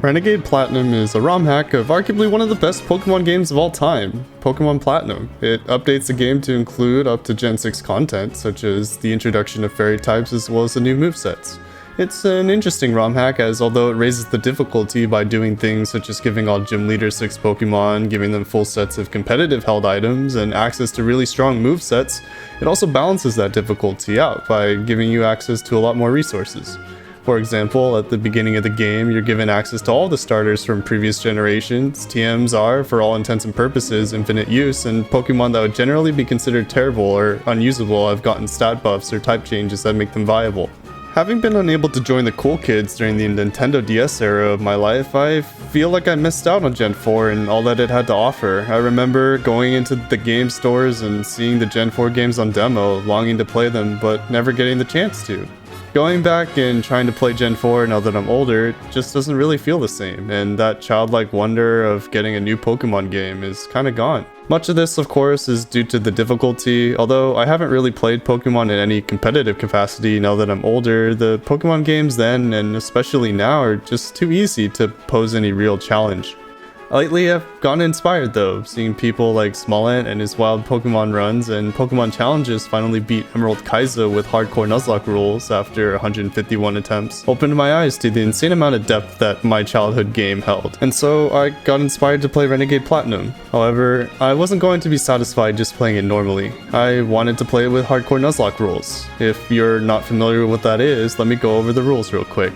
Renegade Platinum is a ROM hack of arguably one of the best Pokemon games of all time, Pokemon Platinum. It updates the game to include up to Gen 6 content, such as the introduction of fairy types as well as the new movesets. It's an interesting ROM hack, as although it raises the difficulty by doing things such as giving all gym leaders 6 Pokemon, giving them full sets of competitive held items, and access to really strong movesets, it also balances that difficulty out by giving you access to a lot more resources. For example, at the beginning of the game, you're given access to all the starters from previous generations. TMs are, for all intents and purposes, infinite use, and Pokemon that would generally be considered terrible or unusable have gotten stat buffs or type changes that make them viable. Having been unable to join the cool kids during the Nintendo DS era of my life, I feel like I missed out on Gen 4 and all that it had to offer. I remember going into the game stores and seeing the Gen 4 games on demo, longing to play them, but never getting the chance to. Going back and trying to play Gen 4 now that I'm older, it just doesn't really feel the same, and that childlike wonder of getting a new Pokemon game is kinda gone. Much of this, of course, is due to the difficulty. Although I haven't really played Pokemon in any competitive capacity now that I'm older, the Pokemon games then, and especially now, are just too easy to pose any real challenge. Lately, I've gotten inspired though, seeing people like Smollett and his wild Pokemon runs and Pokemon challenges finally beat Emerald Kaizo with hardcore Nuzlocke rules after 151 attempts, opened my eyes to the insane amount of depth that my childhood game held. And so I got inspired to play Renegade Platinum. However, I wasn't going to be satisfied just playing it normally. I wanted to play it with hardcore Nuzlocke rules. If you're not familiar with what that is, let me go over the rules real quick.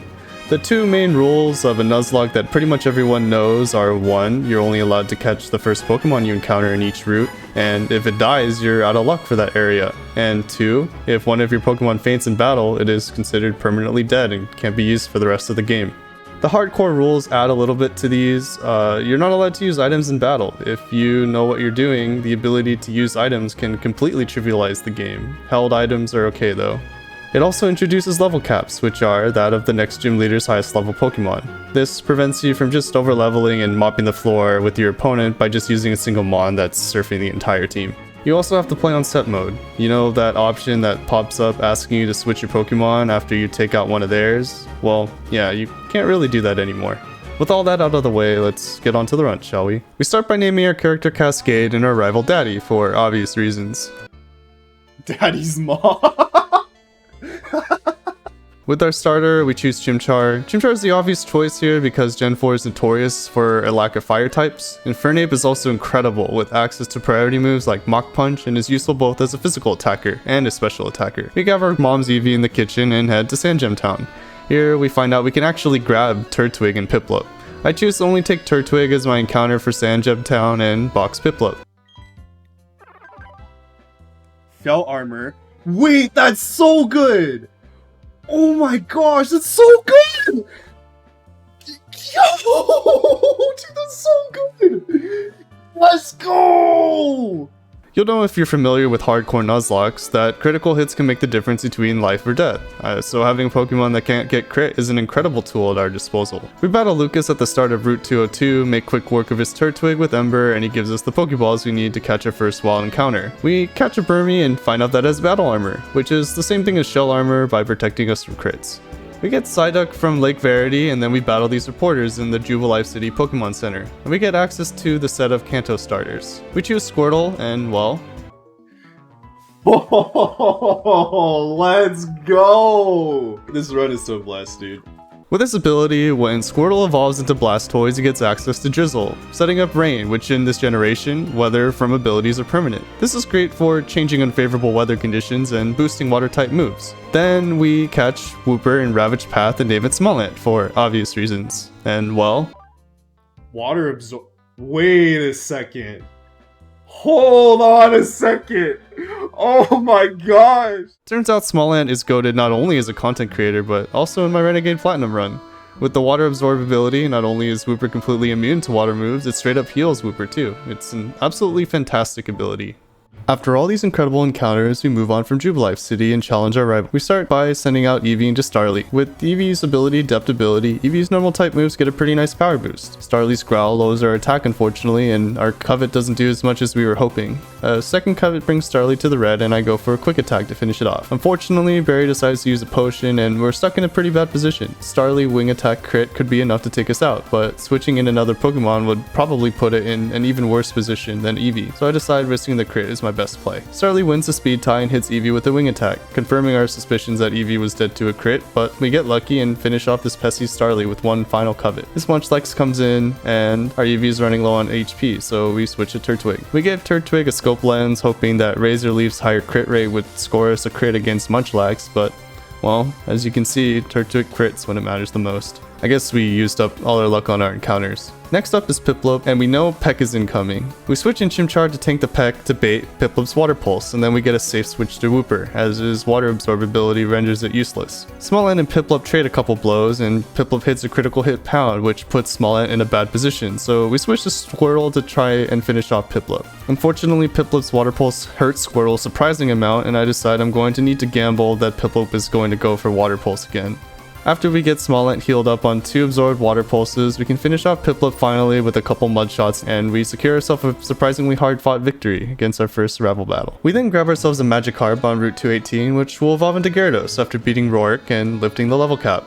The two main rules of a Nuzlocke that pretty much everyone knows are 1. You're only allowed to catch the first Pokemon you encounter in each route, and if it dies, you're out of luck for that area. And 2. If one of your Pokemon faints in battle, it is considered permanently dead and can't be used for the rest of the game. The hardcore rules add a little bit to these. You're not allowed to use items in battle. If you know what you're doing, the ability to use items can completely trivialize the game. Held items are okay though. It also introduces level caps, which are that of the next gym leader's highest level Pokemon. This prevents you from just over-leveling and mopping the floor with your opponent by just using a single Mon that's surfing the entire team. You also have to play on set mode. You know that option that pops up asking you to switch your Pokemon after you take out one of theirs? Well, yeah, you can't really do that anymore. With all that out of the way, let's get on to the run, shall we? We start by naming our character Cascade and our rival Daddy, for obvious reasons. Daddy's mom. With our starter, we choose Chimchar. Chimchar is the obvious choice here because Gen 4 is notorious for a lack of fire types. Infernape is also incredible with access to priority moves like Mach Punch and is useful both as a physical attacker and a special attacker. We have our mom's Eevee in the kitchen and head to Sandgem Town. Here we find out we can actually grab Turtwig and Piplup. I choose to only take Turtwig as my encounter for Sandgem Town and box Piplup. Felt armor. Wait, that's so good! Oh my gosh, that's so good! Yo! Dude, that's so good! Let's go! You'll know if you're familiar with hardcore Nuzlockes that critical hits can make the difference between life or death, so having a Pokemon that can't get crit is an incredible tool at our disposal. We battle Lucas at the start of Route 202, make quick work of his Turtwig with Ember, and he gives us the Pokeballs we need to catch our first wild encounter. We catch a Burmy and find out that it has battle armor, which is the same thing as shell armor by protecting us from crits. We get Psyduck from Lake Verity, and then we battle these reporters in the Jubilife City Pokemon Center, and we get access to the set of Kanto starters. We choose Squirtle, and well... Oh, let's go! This run is so blessed, dude. With this ability, when Squirtle evolves into Blastoise, he gets access to Drizzle, setting up Rain, which in this generation, weather from abilities are permanent. This is great for changing unfavorable weather conditions and boosting water-type moves. Then we catch Wooper in Ravage Path and David Smollett for obvious reasons. And well... Water absorb... Wait a second. Hold on a second. Oh my gosh. Turns out Smollett is goated not only as a content creator, but also in my Renegade Platinum run. With the water absorb ability, not only is Wooper completely immune to water moves, it straight up heals Wooper too. It's an absolutely fantastic ability. After all these incredible encounters, we move on from Jubilife City and challenge our rival. We start by sending out Eevee into Starly. With Eevee's ability Adaptability, Eevee's normal type moves get a pretty nice power boost. Starly's Growl lowers our attack unfortunately, and our Covet doesn't do as much as we were hoping. A second Covet brings Starly to the red, and I go for a quick attack to finish it off. Unfortunately, Barry decides to use a potion, and we're stuck in a pretty bad position. Starly wing attack crit could be enough to take us out, but switching in another Pokemon would probably put it in an even worse position than Eevee, so I decide risking the crit is my best play. Starly wins the speed tie and hits Eevee with a wing attack, confirming our suspicions that Eevee was dead to a crit, but we get lucky and finish off this pesky Starly with one final Covet. This Munchlax comes in, and our Eevee is running low on HP, so we switch to Turtwig. We give Turtwig a scope lens, hoping that Razor Leaf's higher crit rate would score us a crit against Munchlax, but, well, as you can see, Turtwig crits when it matters the most. I guess we used up all our luck on our encounters. Next up is Piplup, and we know Peck is incoming. We switch in Chimchar to tank the Peck to bait Piplup's Water Pulse, and then we get a safe switch to Wooper, as his Water Absorb ability renders it useless. Smolent and Piplup trade a couple blows, and Piplup hits a critical hit pound, which puts Smolent in a bad position, so we switch to Squirtle to try and finish off Piplup. Unfortunately, Piplup's Water Pulse hurts Squirtle a surprising amount, and I decide I'm going to need to gamble that Piplup is going to go for Water Pulse again. After we get Smolent healed up on 2 absorbed water pulses, we can finish off Piplup finally with a couple mud shots, and we secure ourselves a surprisingly hard-fought victory against our first rival battle. We then grab ourselves a Magikarp on Route 218, which will evolve into Gyarados after beating Roark and lifting the level cap.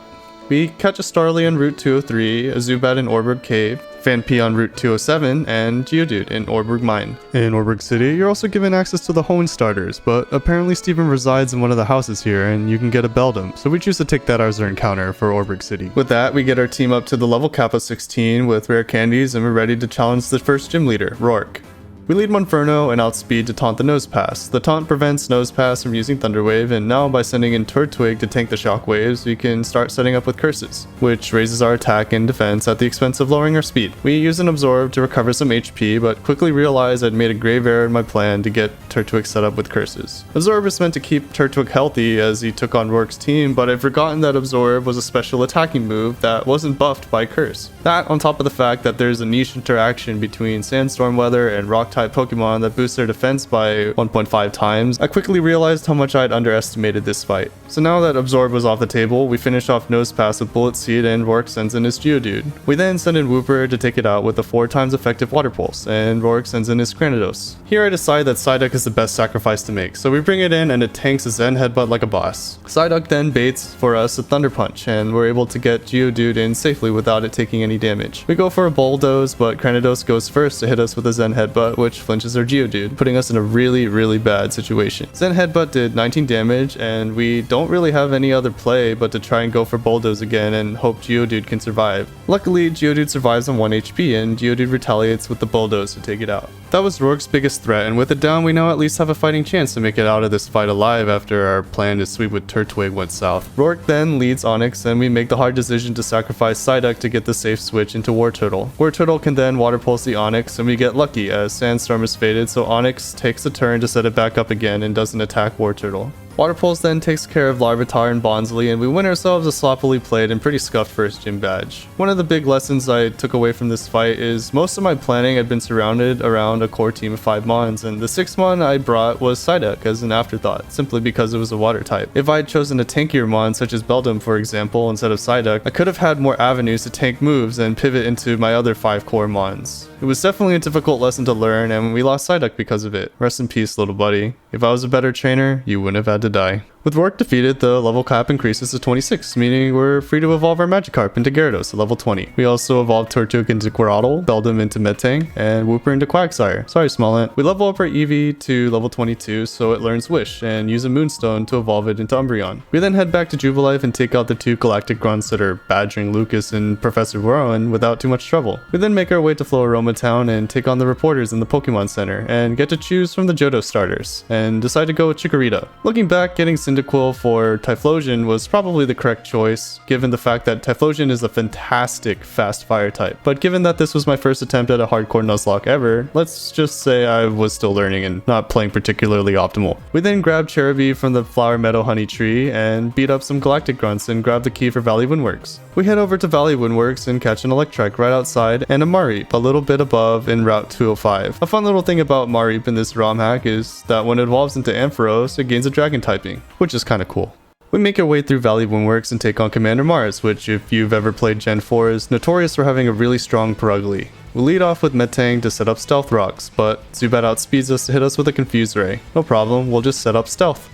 We catch a Starly on Route 203, a Zubat in Orberg Cave, Phanpy on Route 207, and Geodude in Orberg Mine. In Orberg City, you're also given access to the Hoenn starters, but apparently Steven resides in one of the houses here and you can get a Beldum, so we choose to take that as our encounter for Orberg City. With that, we get our team up to the level cap of 16 with rare candies, and we're ready to challenge the first gym leader, Roark. We lead Monferno and outspeed to taunt the Nosepass. The taunt prevents Nosepass from using Thunder Wave, and now by sending in Turtwig to tank the shockwaves, we can start setting up with Curses, which raises our attack and defense at the expense of lowering our speed. We use an Absorb to recover some HP, but quickly realized I'd made a grave error in my plan to get Turtwig set up with Curses. Absorb is meant to keep Turtwig healthy as he took on Roark's team, but I'd forgotten that Absorb was a special attacking move that wasn't buffed by Curse. That, on top of the fact that there's a niche interaction between Sandstorm Weather and Rock type Pokemon that boosts their defense by 1.5 times, I quickly realized how much I'd underestimated this fight. So now that Absorb was off the table, we finish off Nosepass with Bullet Seed, and Roark sends in his Geodude. We then send in Wooper to take it out with a 4 times effective Water Pulse, and Roark sends in his Granados. Here I decide that Psyduck is the best sacrifice to make, so we bring it in and it tanks a Zen Headbutt like a boss. Psyduck then baits for us a Thunder Punch, and we're able to get Geodude in safely without it taking any damage. We go for a Bulldoze, but Granados goes first to hit us with a Zen Headbutt, which flinches our Geodude, putting us in a really bad situation. Zen Headbutt did 19 damage, and we don't really have any other play but to try and go for Bulldoze again and hope Geodude can survive. Luckily, Geodude survives on 1 HP, and Geodude retaliates with the Bulldoze to take it out. That was Roark's biggest threat, and with it down, we now at least have a fighting chance to make it out of this fight alive after our plan to sweep with Turtwig went south. Roark then leads Onix, and we make the hard decision to sacrifice Psyduck to get the safe switch into Wartortle. Wartortle can then Water Pulse the Onix, and we get lucky as Sandstorm is faded, so Onix takes a turn to set it back up again and doesn't attack Wartortle. Water Pulse then takes care of Larvitar and Bonsly, and we win ourselves a sloppily played and pretty scuffed first gym badge. One of the big lessons I took away from this fight is most of my planning had been surrounded around a core team of 5 Mons, and the 6th Mon I brought was Psyduck as an afterthought, simply because it was a water type. If I had chosen a tankier Mon such as Beldum for example instead of Psyduck, I could have had more avenues to tank moves and pivot into my other 5 core Mons. It was definitely a difficult lesson to learn, and we lost Psyduck because of it. Rest in peace, little buddy. If I was a better trainer, you wouldn't have had to die. With Roark defeated, the level cap increases to 26, meaning we're free to evolve our Magikarp into Gyarados at level 20. We also evolved Tortug into Quiraddle, Beldum into Metang, and Wooper into Quagsire. Sorry, Smolent. We level up our Eevee to level 22 so it learns Wish, and use a Moonstone to evolve it into Umbreon. We then head back to Jubilife and take out the 2 Galactic Grunts that are badgering Lucas and Professor Rowan without too much trouble. We then make our way to Floaroma Town and take on the reporters in the Pokemon Center, and get to choose from the Johto starters, and decide to go with Chikorita. Looking back, getting Cindy Cyndaquil for Typhlosion was probably the correct choice, given the fact that Typhlosion is a fantastic fast fire type. But given that this was my first attempt at a hardcore Nuzlocke ever, let's just say I was still learning and not playing particularly optimal. We then grabbed Cherubi from the Flower Meadow Honey Tree and beat up some Galactic Grunts and grabbed the key for Valley Windworks. We head over to Valley Windworks and catch an Electrike right outside and a Mareep a little bit above in Route 205. A fun little thing about Mareep in this ROM hack is that when it evolves into Ampharos, it gains a Dragon typing, which is kinda cool. We make our way through Valley Windworks and take on Commander Mars, which if you've ever played Gen 4 is notorious for having a really strong Purugly. We lead off with Metang to set up Stealth Rocks, but Zubat outspeeds us to hit us with a Confuse Ray. No problem, we'll just set up Stealth.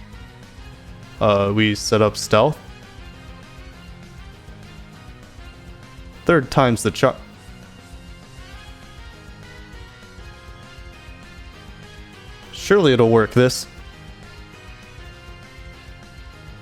We set up Stealth? Third time's the charm. Surely it'll work this.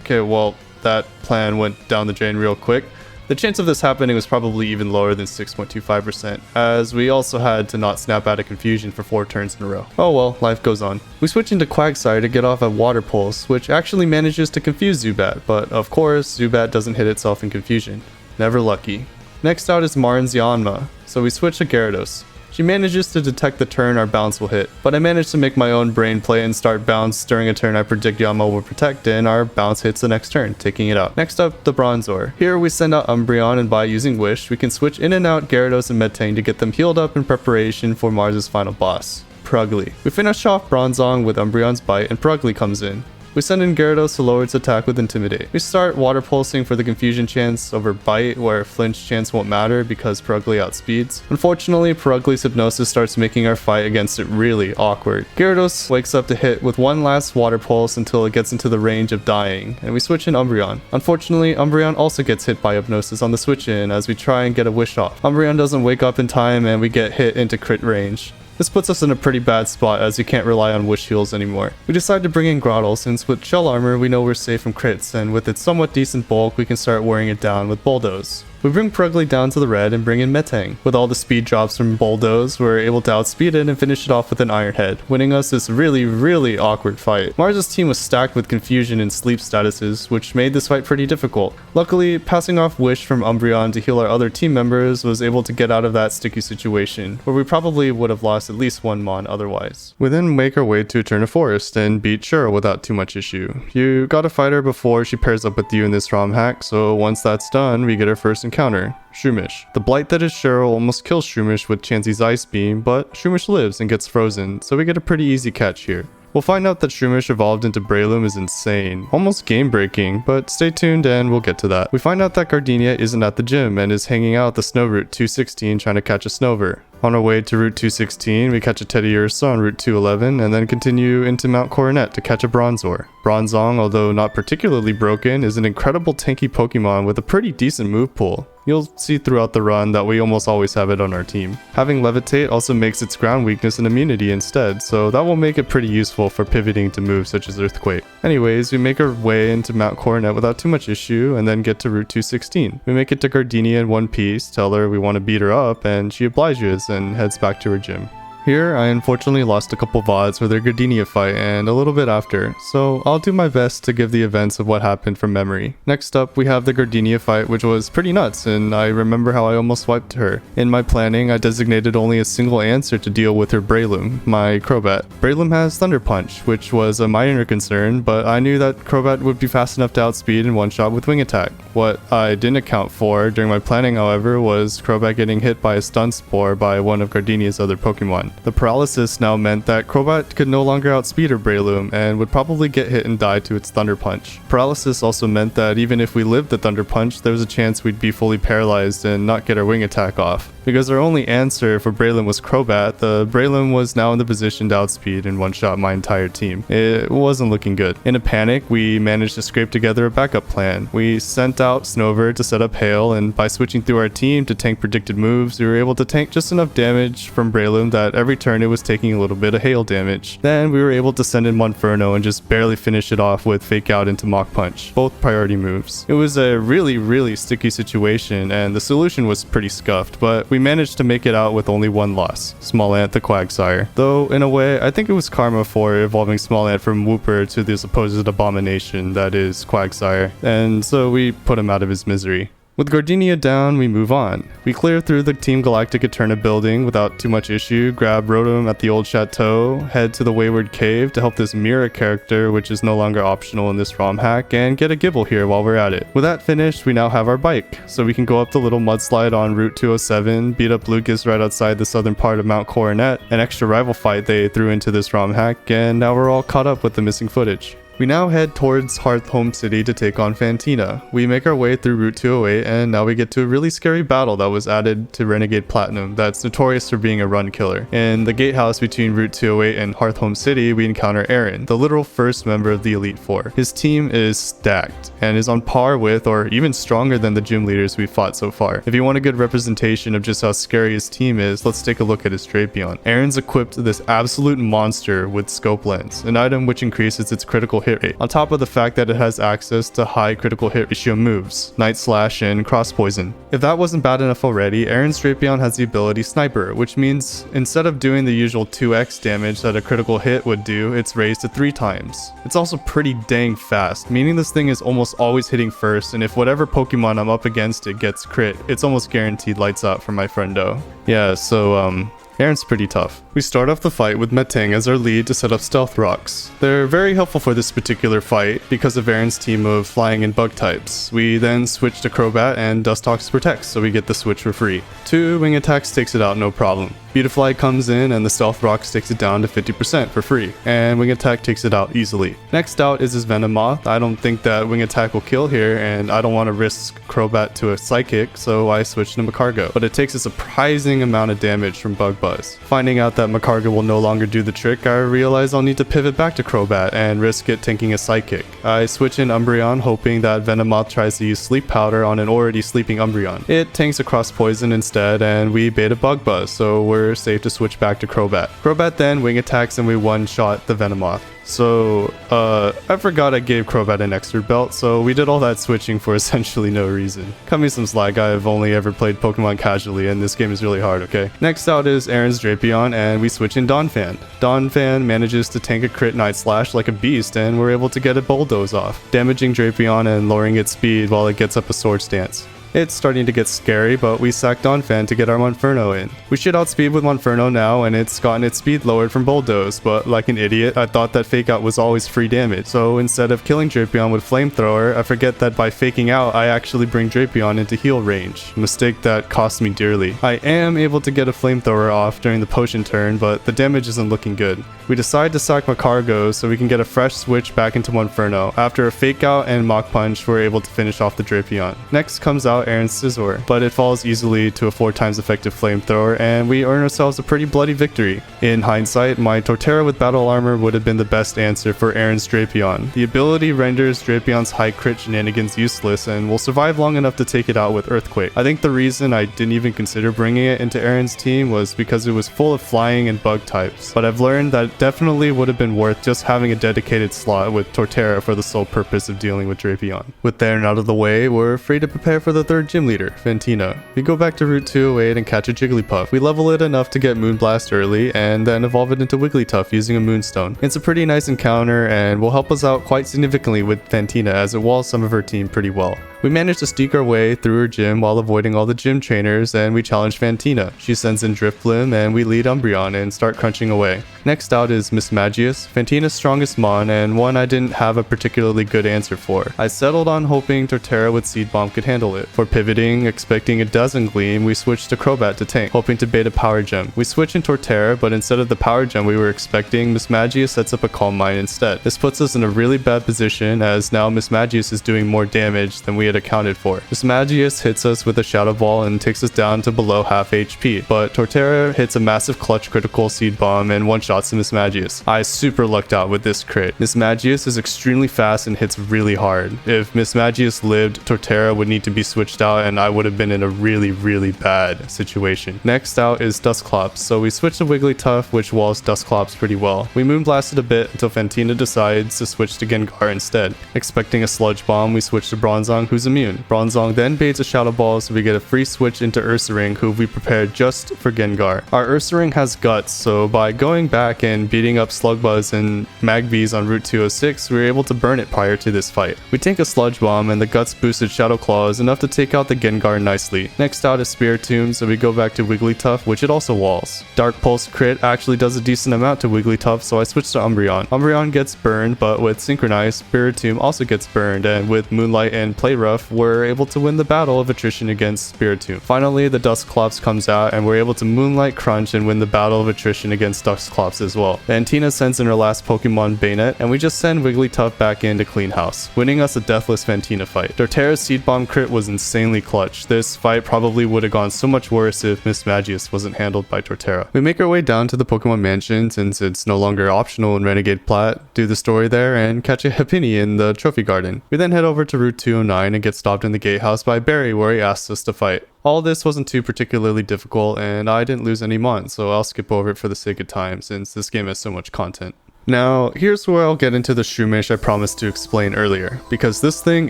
Okay, well, that plan went down the drain real quick. The chance of this happening was probably even lower than 6.25%, as we also had to not snap out of confusion for 4 turns in a row. Oh well, life goes on. We switch into Quagsire to get off a Water Pulse, which actually manages to confuse Zubat, but of course, Zubat doesn't hit itself in confusion. Never lucky. Next out is Marn's Yanma, so we switch to Gyarados. She manages to detect the turn our bounce will hit, but I managed to make my own brain play and start bounce during a turn I predict Yanma will protect, and our bounce hits the next turn, taking it out. Next up, the Bronzor. Here we send out Umbreon, and by using Wish, we can switch in and out Gyarados and Metang to get them healed up in preparation for Mars' final boss, Purugly. We finish off Bronzong with Umbreon's Bite, and Purugly comes in. We send in Gyarados to lower its attack with Intimidate. We start Water Pulsing for the confusion chance over Bite, where flinch chance won't matter because Purugly outspeeds. Unfortunately, Purugly's Hypnosis starts making our fight against it really awkward. Gyarados wakes up to hit with one last Water Pulse until it gets into the range of dying, and we switch in Umbreon. Unfortunately, Umbreon also gets hit by Hypnosis on the switch in as we try and get a Wish off. Umbreon doesn't wake up in time and we get hit into crit range. This puts us in a pretty bad spot as you can't rely on Wish heals anymore. We decide to bring in Grotle since with Shell Armor we know we're safe from crits, and with its somewhat decent bulk we can start wearing it down with Bulldoze. We bring Purugly down to the red and bring in Metang. With all the speed drops from Bulldoze, we're able to outspeed it and finish it off with an Iron Head, winning us this really awkward fight. Mars' team was stacked with confusion and sleep statuses, which made this fight pretty difficult. Luckily, passing off Wish from Umbreon to heal our other team members was able to get out of that sticky situation, where we probably would have lost at least one Mon otherwise. We then make our way to Eterna Forest and beat Cheryl without too much issue. You gotta fight her before she pairs up with you in this ROM hack, so once that's done, we get our first encounter, Shroomish. The blight that is Cheryl almost kills Shroomish with Chansey's Ice Beam, but Shroomish lives and gets frozen, so we get a pretty easy catch here. We'll find out that Shroomish evolved into Breloom is insane, almost game-breaking, but stay tuned and we'll get to that. We find out that Gardenia isn't at the gym and is hanging out the Snow Route 216 trying to catch a Snover. On our way to Route 216, we catch a Teddiursa on Route 211 and then continue into Mount Coronet to catch a Bronzor. Bronzong, although not particularly broken, is an incredible tanky Pokemon with a pretty decent move pool. You'll see throughout the run that we almost always have it on our team. Having Levitate also makes its ground weakness an immunity instead, so that will make it pretty useful for pivoting to moves such as Earthquake. Anyways, we make our way into Mount Coronet without too much issue and then get to Route 216. We make it to Gardenia in one piece, tell her we want to beat her up, and she obliges and heads back to her gym. Here, I unfortunately lost a couple VODs for their Gardenia fight and a little bit after, so I'll do my best to give the events of what happened from memory. Next up, we have the Gardenia fight, which was pretty nuts, and I remember how I almost wiped her. In my planning, I designated only a single answer to deal with her Breloom, my Crobat. Breloom has Thunder Punch, which was a minor concern, but I knew that Crobat would be fast enough to outspeed and one-shot with Wing Attack. What I didn't account for during my planning, however, was Crobat getting hit by a Stun Spore by one of Gardenia's other Pokemon. The paralysis now meant that Crobat could no longer outspeed her Breloom and would probably get hit and die to its Thunder Punch. Paralysis also meant that even if we lived the Thunder Punch, there was a chance we'd be fully paralyzed and not get our Wing Attack off. Because our only answer for Breloom was Crobat, the Breloom was now in the position to outspeed and one-shot my entire team. It wasn't looking good. In a panic, we managed to scrape together a backup plan. We sent out Snover to set up Hail, and by switching through our team to tank predicted moves, we were able to tank just enough damage from Breloom that every turn it was taking a little bit of hail damage. Then we were able to send in Monferno and just barely finish it off with Fake Out into Mach Punch, both priority moves. It was a really sticky situation, and the solution was pretty scuffed, but we managed to make it out with only one loss, Small Ant the Quagsire. Though, in a way, I think it was karma for evolving Small Ant from Wooper to this supposed abomination that is Quagsire, and so we put him out of his misery. With Gardenia down, we move on. We clear through the Team Galactic Eterna building without too much issue, grab Rotom at the old chateau, head to the Wayward Cave to help this Mira character, which is no longer optional in this ROM hack, and get a Gibble here while we're at it. With that finished, we now have our bike, so we can go up the little mudslide on Route 207, beat up Lucas right outside the southern part of Mount Coronet, an extra rival fight they threw into this ROM hack, and now we're all caught up with the missing footage. We now head towards Hearth Home City to take on Fantina. We make our way through Route 208, and now we get to a really scary battle that was added to Renegade Platinum that's notorious for being a run killer. In the gatehouse between Route 208 and Hearth Home City, we encounter Aaron, the literal first member of the Elite Four. His team is stacked, and is on par with, or even stronger than the gym leaders we've fought so far. If you want a good representation of just how scary his team is, let's take a look at his Drapion. Aaron's equipped this absolute monster with Scope Lens, an item which increases its critical hit rate, on top of the fact that it has access to high critical hit ratio moves, Night Slash and Cross Poison. If that wasn't bad enough already, Aaron's Drapion has the ability Sniper, which means instead of doing the usual 2x damage that a critical hit would do, it's raised to 3 times. It's also pretty dang fast, meaning this thing is almost always hitting first, and if whatever Pokemon I'm up against it gets crit, it's almost guaranteed lights out for my friendo. Yeah, so Aaron's pretty tough. We start off the fight with Metang as our lead to set up Stealth Rocks. They're very helpful for this particular fight because of Aaron's team of flying and bug types. We then switch to Crobat and Dustox protects, so we get the switch for free. 2 Wing Attacks takes it out no problem. Beautifly comes in and the Stealth Rocks takes it down to 50% for free, and Wing Attack takes it out easily. Next out is his Venomoth. I don't think that Wing Attack will kill here, and I don't want to risk Crobat to a Psychic, so I switch to Macargo. But it takes a surprising amount of damage from Bug Buzz. Finding out that Macargo will no longer do the trick, I realize I'll need to pivot back to Crobat and risk it tanking a Psychic. I switch in Umbreon, hoping that Venomoth tries to use Sleep Powder on an already sleeping Umbreon. It tanks a Cross Poison instead, and we bait a Bug Buzz, so we're safe to switch back to Crobat. Crobat then Wing Attacks and we one-shot the Venomoth. So, I forgot I gave Crobat an extra belt, so we did all that switching for essentially no reason. Cut me some slack, I've only ever played Pokemon casually, and this game is really hard, okay? Next out is Aaron's Drapion, and we switch in Donphan. Donphan manages to tank a crit Night Slash like a beast, and we're able to get a Bulldoze off, damaging Drapion and lowering its speed while it gets up a Swords Dance. It's starting to get scary, but we sack Donphan to get our Monferno in. We should outspeed with Monferno now, and it's gotten its speed lowered from Bulldoze, but like an idiot, I thought that Fake Out was always free damage. So instead of killing Drapion with Flamethrower, I forget that by faking out, I actually bring Drapion into heal range. A mistake that cost me dearly. I am able to get a Flamethrower off during the potion turn, but the damage isn't looking good. We decide to sack Macargo so we can get a fresh switch back into Monferno. After a Fake Out and Mach Punch, we're able to finish off the Drapion. Next comes out Aaron's Scizor, but it falls easily to a 4 times effective Flamethrower, and we earn ourselves a pretty bloody victory. In hindsight, my Torterra with Battle Armor would have been the best answer for Aaron's Drapion. The ability renders Drapion's high crit shenanigans useless and will survive long enough to take it out with Earthquake. I think the reason I didn't even consider bringing it into Aaron's team was because it was full of flying and bug types, but I've learned that it definitely would have been worth just having a dedicated slot with Torterra for the sole purpose of dealing with Drapion. With Aaron out of the way, we're free to prepare for the third gym leader, Fantina. We go back to Route 208 and catch a Jigglypuff. We level it enough to get Moonblast early, and then evolve it into Wigglytuff using a Moonstone. It's a pretty nice encounter, and will help us out quite significantly with Fantina as it walls some of her team pretty well. We manage to sneak our way through her gym while avoiding all the gym trainers, and we challenge Fantina. She sends in Drifblim, and we lead Umbreon and start crunching away. Next out is Miss Magius, Fantina's strongest mon, and one I didn't have a particularly good answer for. I settled on hoping Torterra with Seed Bomb could handle it. For pivoting, expecting a Dazzling, we switched to Crobat to tank, hoping to bait a Power Gem. We switch in Torterra, but instead of the Power Gem we were expecting, Miss Magius sets up a Calm Mind instead. This puts us in a really bad position, as now Miss Magius is doing more damage than we it accounted for. Mismagius hits us with a Shadow Ball and takes us down to below half HP, but Torterra hits a massive clutch critical Seed Bomb and one-shots Mismagius. I super lucked out with this crit. Mismagius is extremely fast and hits really hard. If Mismagius lived, Torterra would need to be switched out and I would have been in a really bad situation. Next out is Dusclops, so we switch to Wigglytuff, which walls Dusclops pretty well. We Moonblasted a bit until Fantina decides to switch to Gengar instead. Expecting a Sludge Bomb, we switch to Bronzong, who's immune. Bronzong then baits a Shadow Ball, so we get a free switch into Ursaring, who we prepared just for Gengar. Our Ursaring has Guts, so by going back and beating up Slugbuzz and Magbees on Route 206, we were able to burn it prior to this fight. We take a Sludge Bomb, and the Guts boosted Shadow Claw is enough to take out the Gengar nicely. Next out is Spiritomb, so we go back to Wigglytuff, which it also walls. Dark Pulse crit actually does a decent amount to Wigglytuff, so I switch to Umbreon. Umbreon gets burned, but with Synchronize, Spiritomb also gets burned, and with Moonlight and Play Rough, we're able to win the battle of attrition against Spiritomb. Finally, the Dusclops comes out, and we're able to Moonlight Crunch and win the battle of attrition against Dusclops as well. Fantina sends in her last Pokemon Bayonet, and we just send Wigglytuff back in to clean house, winning us a deathless Fantina fight. Torterra's Seed Bomb crit was insanely clutch. This fight probably would have gone so much worse if Mismagius wasn't handled by Torterra. We make our way down to the Pokemon Mansion since it's no longer optional in Renegade Plat, do the story there, and catch a Happiny in the Trophy Garden. We then head over to Route 209 and get stopped in the gatehouse by Barry where he asks us to fight. All this wasn't too particularly difficult and I didn't lose any Mon, so I'll skip over it for the sake of time since this game has so much content. Now, here's where I'll get into the Shroomish I promised to explain earlier, because this thing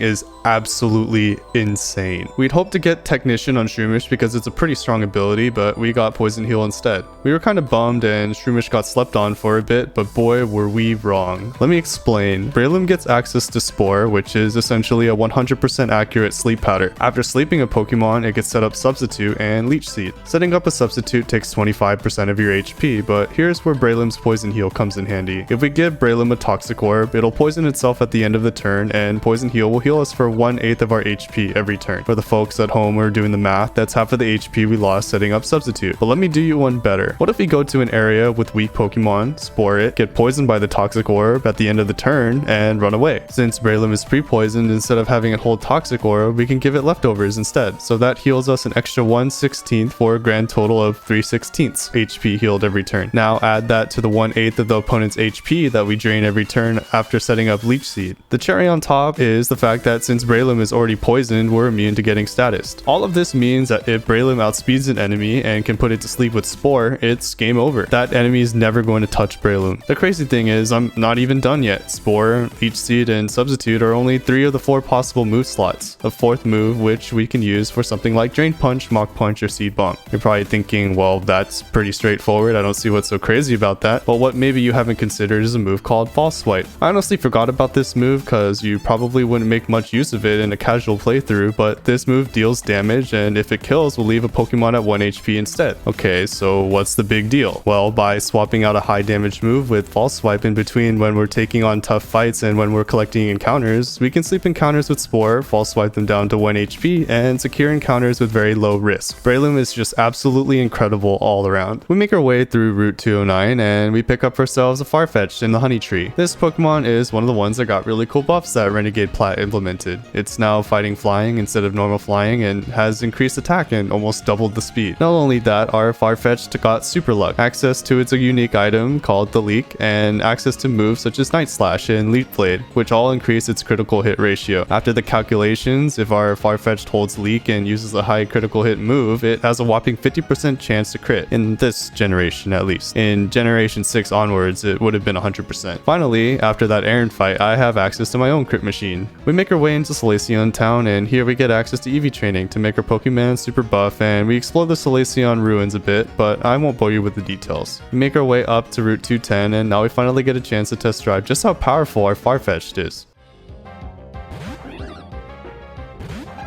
is absolutely insane. We'd hoped to get Technician on Shroomish because it's a pretty strong ability, but we got Poison Heal instead. We were kind of bummed and Shroomish got slept on for a bit, but boy were we wrong. Let me explain. Breloom gets access to Spore, which is essentially a 100% accurate sleep powder. After sleeping a Pokemon, it gets set up Substitute and Leech Seed. Setting up a Substitute takes 25% of your HP, but here's where Breloom's Poison Heal comes in handy. If we give Breloom a Toxic Orb, it'll poison itself at the end of the turn, and Poison Heal will heal us for 1/8 of our HP every turn. For the folks at home who are doing the math, that's half of the HP we lost setting up Substitute. But let me do you one better. What if we go to an area with weak Pokemon, Spore it, get poisoned by the Toxic Orb at the end of the turn, and run away? Since Breloom is pre-poisoned, instead of having it hold Toxic Orb, we can give it leftovers instead. So that heals us an extra 1/16 for a grand total of 3/16 HP healed every turn. Now add that to the 1/8 of the opponent's HP that we drain every turn after setting up Leech Seed. The cherry on top is the fact that since Breloom is already poisoned, we're immune to getting statused. All of this means that if Breloom outspeeds an enemy and can put it to sleep with Spore, it's game over. That enemy is never going to touch Breloom. The crazy thing is, I'm not even done yet. Spore, Leech Seed, and Substitute are only 3 of the 4 possible move slots. A 4th move which we can use for something like Drain Punch, Mach Punch, or Seed Bomb. You're probably thinking, well, that's pretty straightforward. I don't see what's so crazy about that. But what maybe you haven't considered is a move called False Swipe. I honestly forgot about this move because you probably wouldn't make much use of it in a casual playthrough, but this move deals damage and if it kills will leave a Pokemon at 1 HP instead. Okay, so what's the big deal? Well, by swapping out a high damage move with False Swipe in between when we're taking on tough fights and when we're collecting encounters, we can sleep encounters with Spore, False Swipe them down to 1 HP, and secure encounters with very low risk. Breloom is just absolutely incredible all around. We make our way through Route 209 and we pick up ourselves a Farfetch'd in the Honey Tree. This Pokemon is one of the ones that got really cool buffs that Renegade Plat implemented. It's now fighting flying instead of normal flying and has increased attack and almost doubled the speed. Not only that, our Farfetch'd got Super Luck, access to its unique item called the Leak, and access to moves such as Night Slash and Leaf Blade, which all increase its critical hit ratio. After the calculations, if our Farfetch'd holds Leak and uses a high critical hit move, it has a whopping 50% chance to crit, in this generation at least. In Generation 6 onwards, it would have been 100%. Finally, after that Aaron fight, I have access to my own crit machine. We make our way into Solaceon Town, and here we get access to EV training to make our Pokemon super buff, and we explore the Solaceon ruins a bit, but I won't bore you with the details. We make our way up to Route 210, and now we finally get a chance to test drive just how powerful our Farfetch'd is.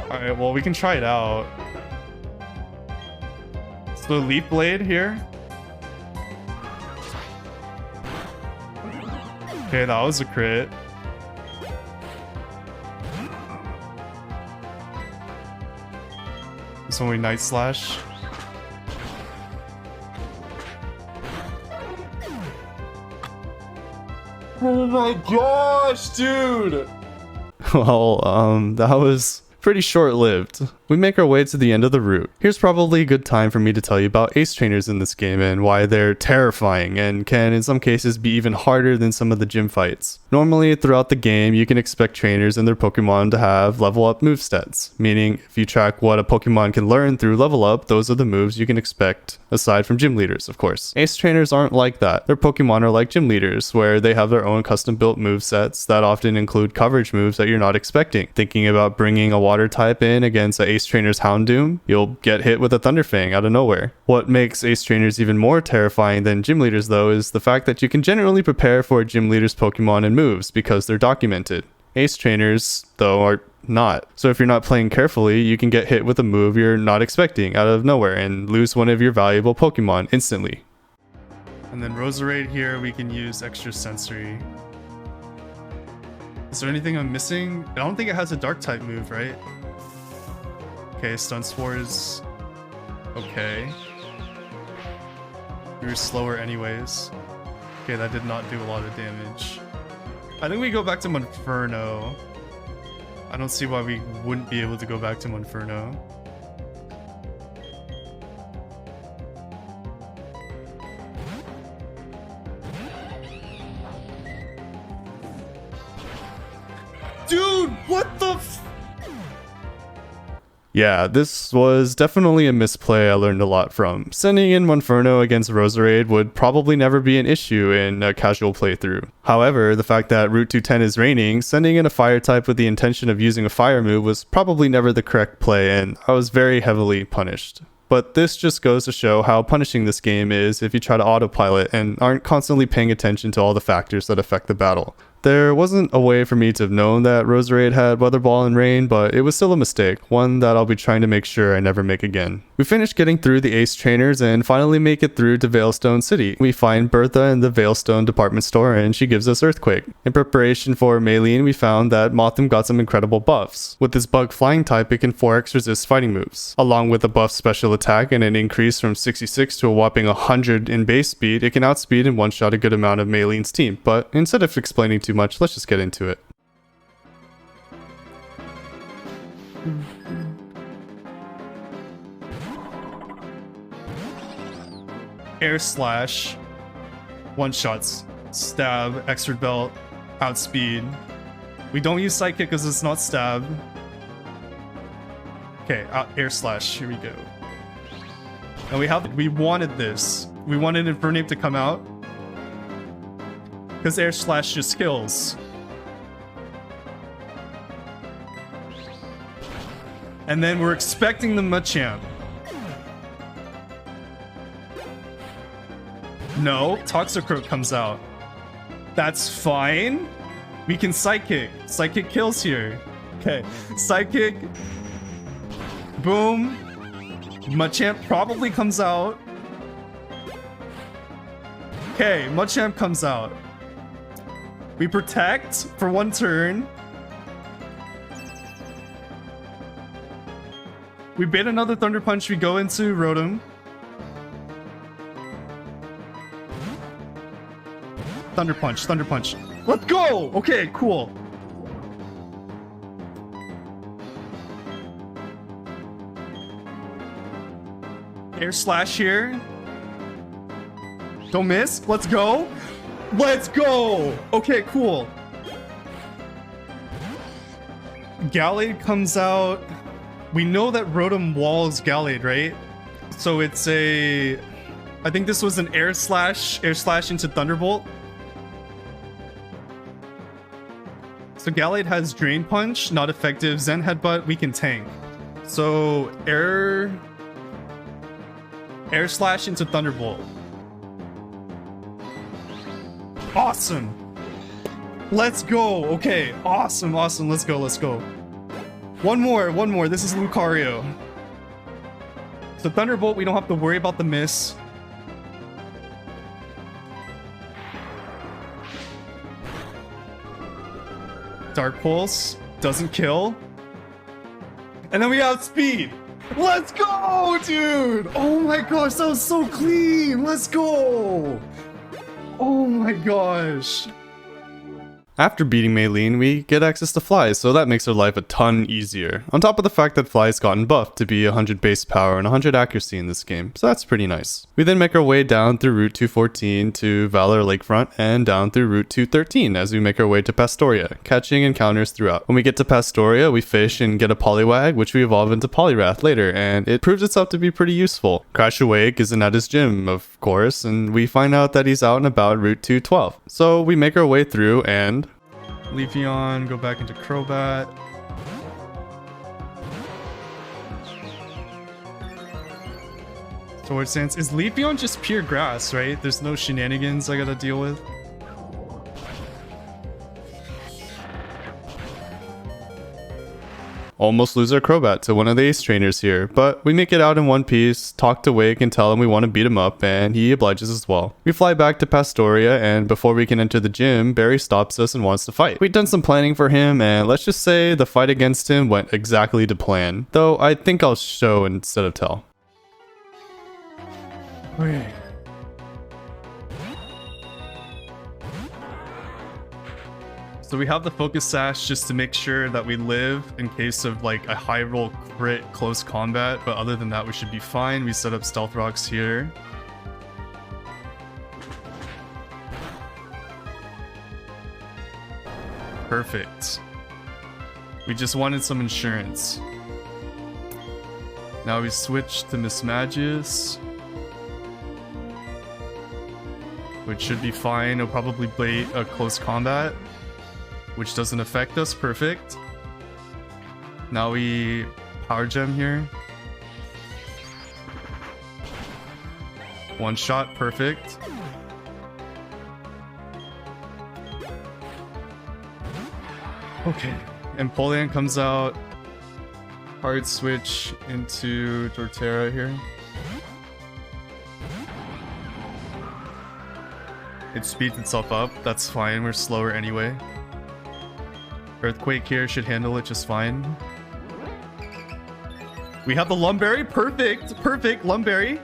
Alright, well, we can try it out. So Leaf Blade here. Okay, that was a crit. This one we Night Slash. Oh my gosh, dude! Well, that was pretty short-lived. We make our way to the end of the route. Here's probably a good time for me to tell you about ace trainers in this game and why they're terrifying and can in some cases be even harder than some of the gym fights. Normally throughout the game you can expect trainers and their Pokemon to have level up move stats, meaning if you track what a Pokemon can learn through level up, those are the moves you can expect, aside from gym leaders of course. Ace trainers aren't like that. Their Pokemon are like gym leaders, where they have their own custom built move sets that often include coverage moves that you're not expecting. Thinking about bringing a water type in against an ace trainer's Houndoom, you'll get hit with a Thunderfang out of nowhere. What makes ace trainers even more terrifying than gym leaders though is the fact that you can generally prepare for a gym leader's Pokemon and moves because they're documented. Ace trainers though are not. So if you're not playing carefully, you can get hit with a move you're not expecting out of nowhere and lose one of your valuable Pokemon instantly. And then Roserade here, we can use extra sensory. Is there anything I'm missing? I don't think it has a dark type move, right? Okay, Stun Spore is okay. You're slower anyways. Okay, that did not do a lot of damage. I think we go back to Monferno. I don't see why we wouldn't be able to go back to Monferno. Dude, what the f— Yeah, this was definitely a misplay I learned a lot from. Sending in Monferno against Roserade would probably never be an issue in a casual playthrough. However, the fact that Route 210 is raining, sending in a fire type with the intention of using a fire move was probably never the correct play, and I was very heavily punished. But this just goes to show how punishing this game is if you try to autopilot and aren't constantly paying attention to all the factors that affect the battle. There wasn't a way for me to have known that Roserade had Weather Ball and Rain, but it was still a mistake, one that I'll be trying to make sure I never make again. We finish getting through the ace trainers and finally make it through to Veilstone City. We find Bertha in the Veilstone department store and she gives us Earthquake. In preparation for Maylene, we found that Mothim got some incredible buffs. With this bug flying type, it can 4x resist fighting moves. Along with a buff special attack and an increase from 66 to a whopping 100 in base speed, it can outspeed and one-shot a good amount of Maylene's team. But instead of explaining too much, let's just get into it. Air Slash, one-shots, stab, extra belt, outspeed. We don't use Psychic because it's not stab. Okay, Air Slash, here we go. And we wanted this. We wanted Infernape to come out because Air Slash just kills. And then we're expecting the Machamp. No, Toxicroak comes out. That's fine. We can Psychic. Psychic kills here. Okay, Psychic. Boom. Machamp probably comes out. Okay, Machamp comes out. We protect for one turn. We bait another Thunder Punch. We go into Rotom. Thunder Punch, Thunder Punch. Let's go! Okay, cool. Air Slash here. Don't miss. Let's go. Let's go! Okay, cool. Gallade comes out. We know that Rotom walls Gallade, right? So it's a... I think this was an Air Slash into Thunderbolt. So Gallade has Drain Punch, not effective. Zen Headbutt, we can tank. So Air Slash into Thunderbolt. Awesome. Let's go. Okay, awesome, awesome. Let's go, let's go. One more. This is Lucario. So Thunderbolt, we don't have to worry about the miss. Dark Pulse doesn't kill. And then we outspeed. Let's go, dude. Oh my gosh, that was so clean. Let's go. Oh my gosh. After beating Maylene, we get access to Fly, so that makes our life a ton easier. On top of the fact that Fly's gotten buffed to be 100 base power and 100 accuracy in this game, so that's pretty nice. We then make our way down through Route 214 to Valor Lakefront and down through Route 213 as we make our way to Pastoria, catching encounters throughout. When we get to Pastoria, we fish and get a Poliwag, which we evolve into Poliwrath later, and it proves itself to be pretty useful. Crash Awake isn't at his gym, of course, and we find out that he's out and about Route 212. So we make our way through and Leafeon, go back into Crobat. Sword Stance. Is Leafeon just pure grass, right? There's no shenanigans I gotta deal with. Almost lose our Crobat to one of the ace trainers here, but we make it out in one piece, talk to Wake and tell him we want to beat him up, and he obliges as well. We fly back to Pastoria, and before we can enter the gym, Barry stops us and wants to fight. We'd done some planning for him, and let's just say the fight against him went exactly to plan, though I think I'll show instead of tell. Okay. So we have the Focus Sash just to make sure that we live in case of like a high roll crit close combat, but other than that we should be fine. We set up Stealth Rocks here. Perfect. We just wanted some insurance. Now we switch to Mismagius, which should be fine. It'll probably bait a close combat, which doesn't affect us. Perfect. Now we Power Gem here. One shot. Perfect. Okay. And Empoleon comes out. Hard switch into Torterra here. It speeds itself up. That's fine. We're slower anyway. Earthquake here should handle it just fine. We have the Lumberry. Perfect. Perfect. Lumberry.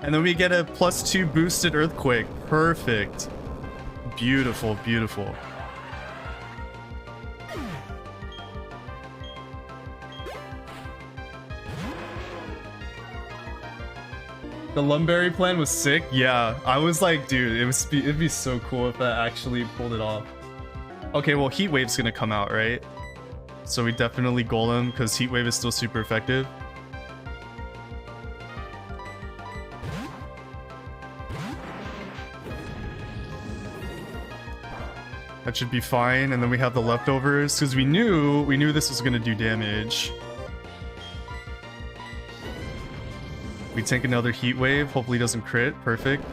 And then we get a +2 boosted Earthquake. Perfect. Beautiful. Beautiful. The Lumberry plan was sick. Yeah, I was like, dude, it'd be so cool if that actually pulled it off. Okay, well, Heat Wave's gonna come out, right? So we definitely Golem, because Heat Wave is still super effective. That should be fine, and then we have the leftovers, because we knew this was gonna do damage. We take another Heat Wave, hopefully it doesn't crit. Perfect.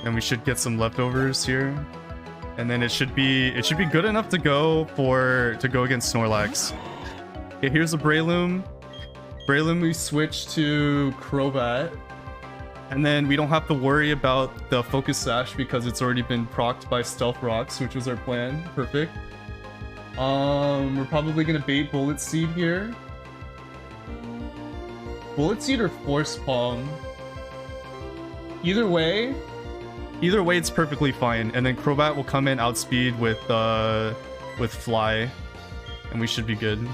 And we should get some leftovers here. And then it should be good enough to go against Snorlax. Okay, here's a Breloom. Breloom we switch to Crobat. And then we don't have to worry about the Focus Sash because it's already been procced by Stealth Rocks, which was our plan. Perfect. We're probably gonna bait Bullet Seed here. Bullet Seed or Force Palm. Either way, it's perfectly fine. And then Crobat will come in outspeed with Fly, and we should be good.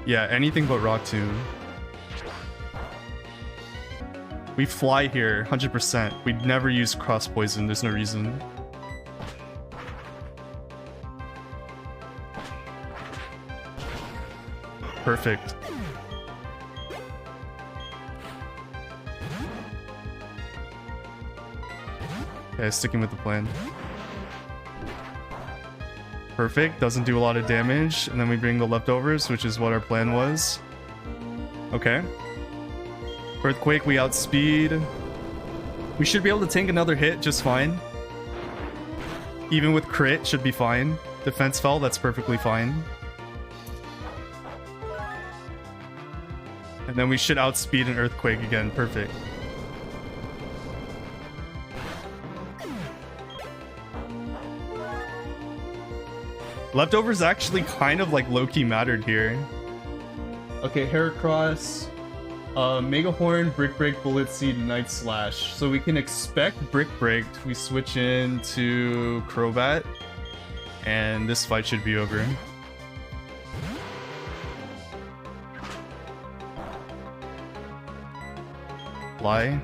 Yeah, anything but Rock Tomb. We Fly here, 100%. We'd never use Cross Poison. There's no reason. Perfect. Okay, sticking with the plan. Perfect, doesn't do a lot of damage, and then we bring the leftovers, which is what our plan was. Okay. Earthquake, we outspeed. We should be able to tank another hit just fine. Even with crit, should be fine. Defense fell, that's perfectly fine. And then we should outspeed an Earthquake again. Perfect. Leftovers actually kind of like low-key mattered here. Okay, Heracross. Mega Horn, Brick Break, Bullet Seed, Night Slash. So we can expect Brick Break. We switch into Crobat, and this fight should be over. Fly.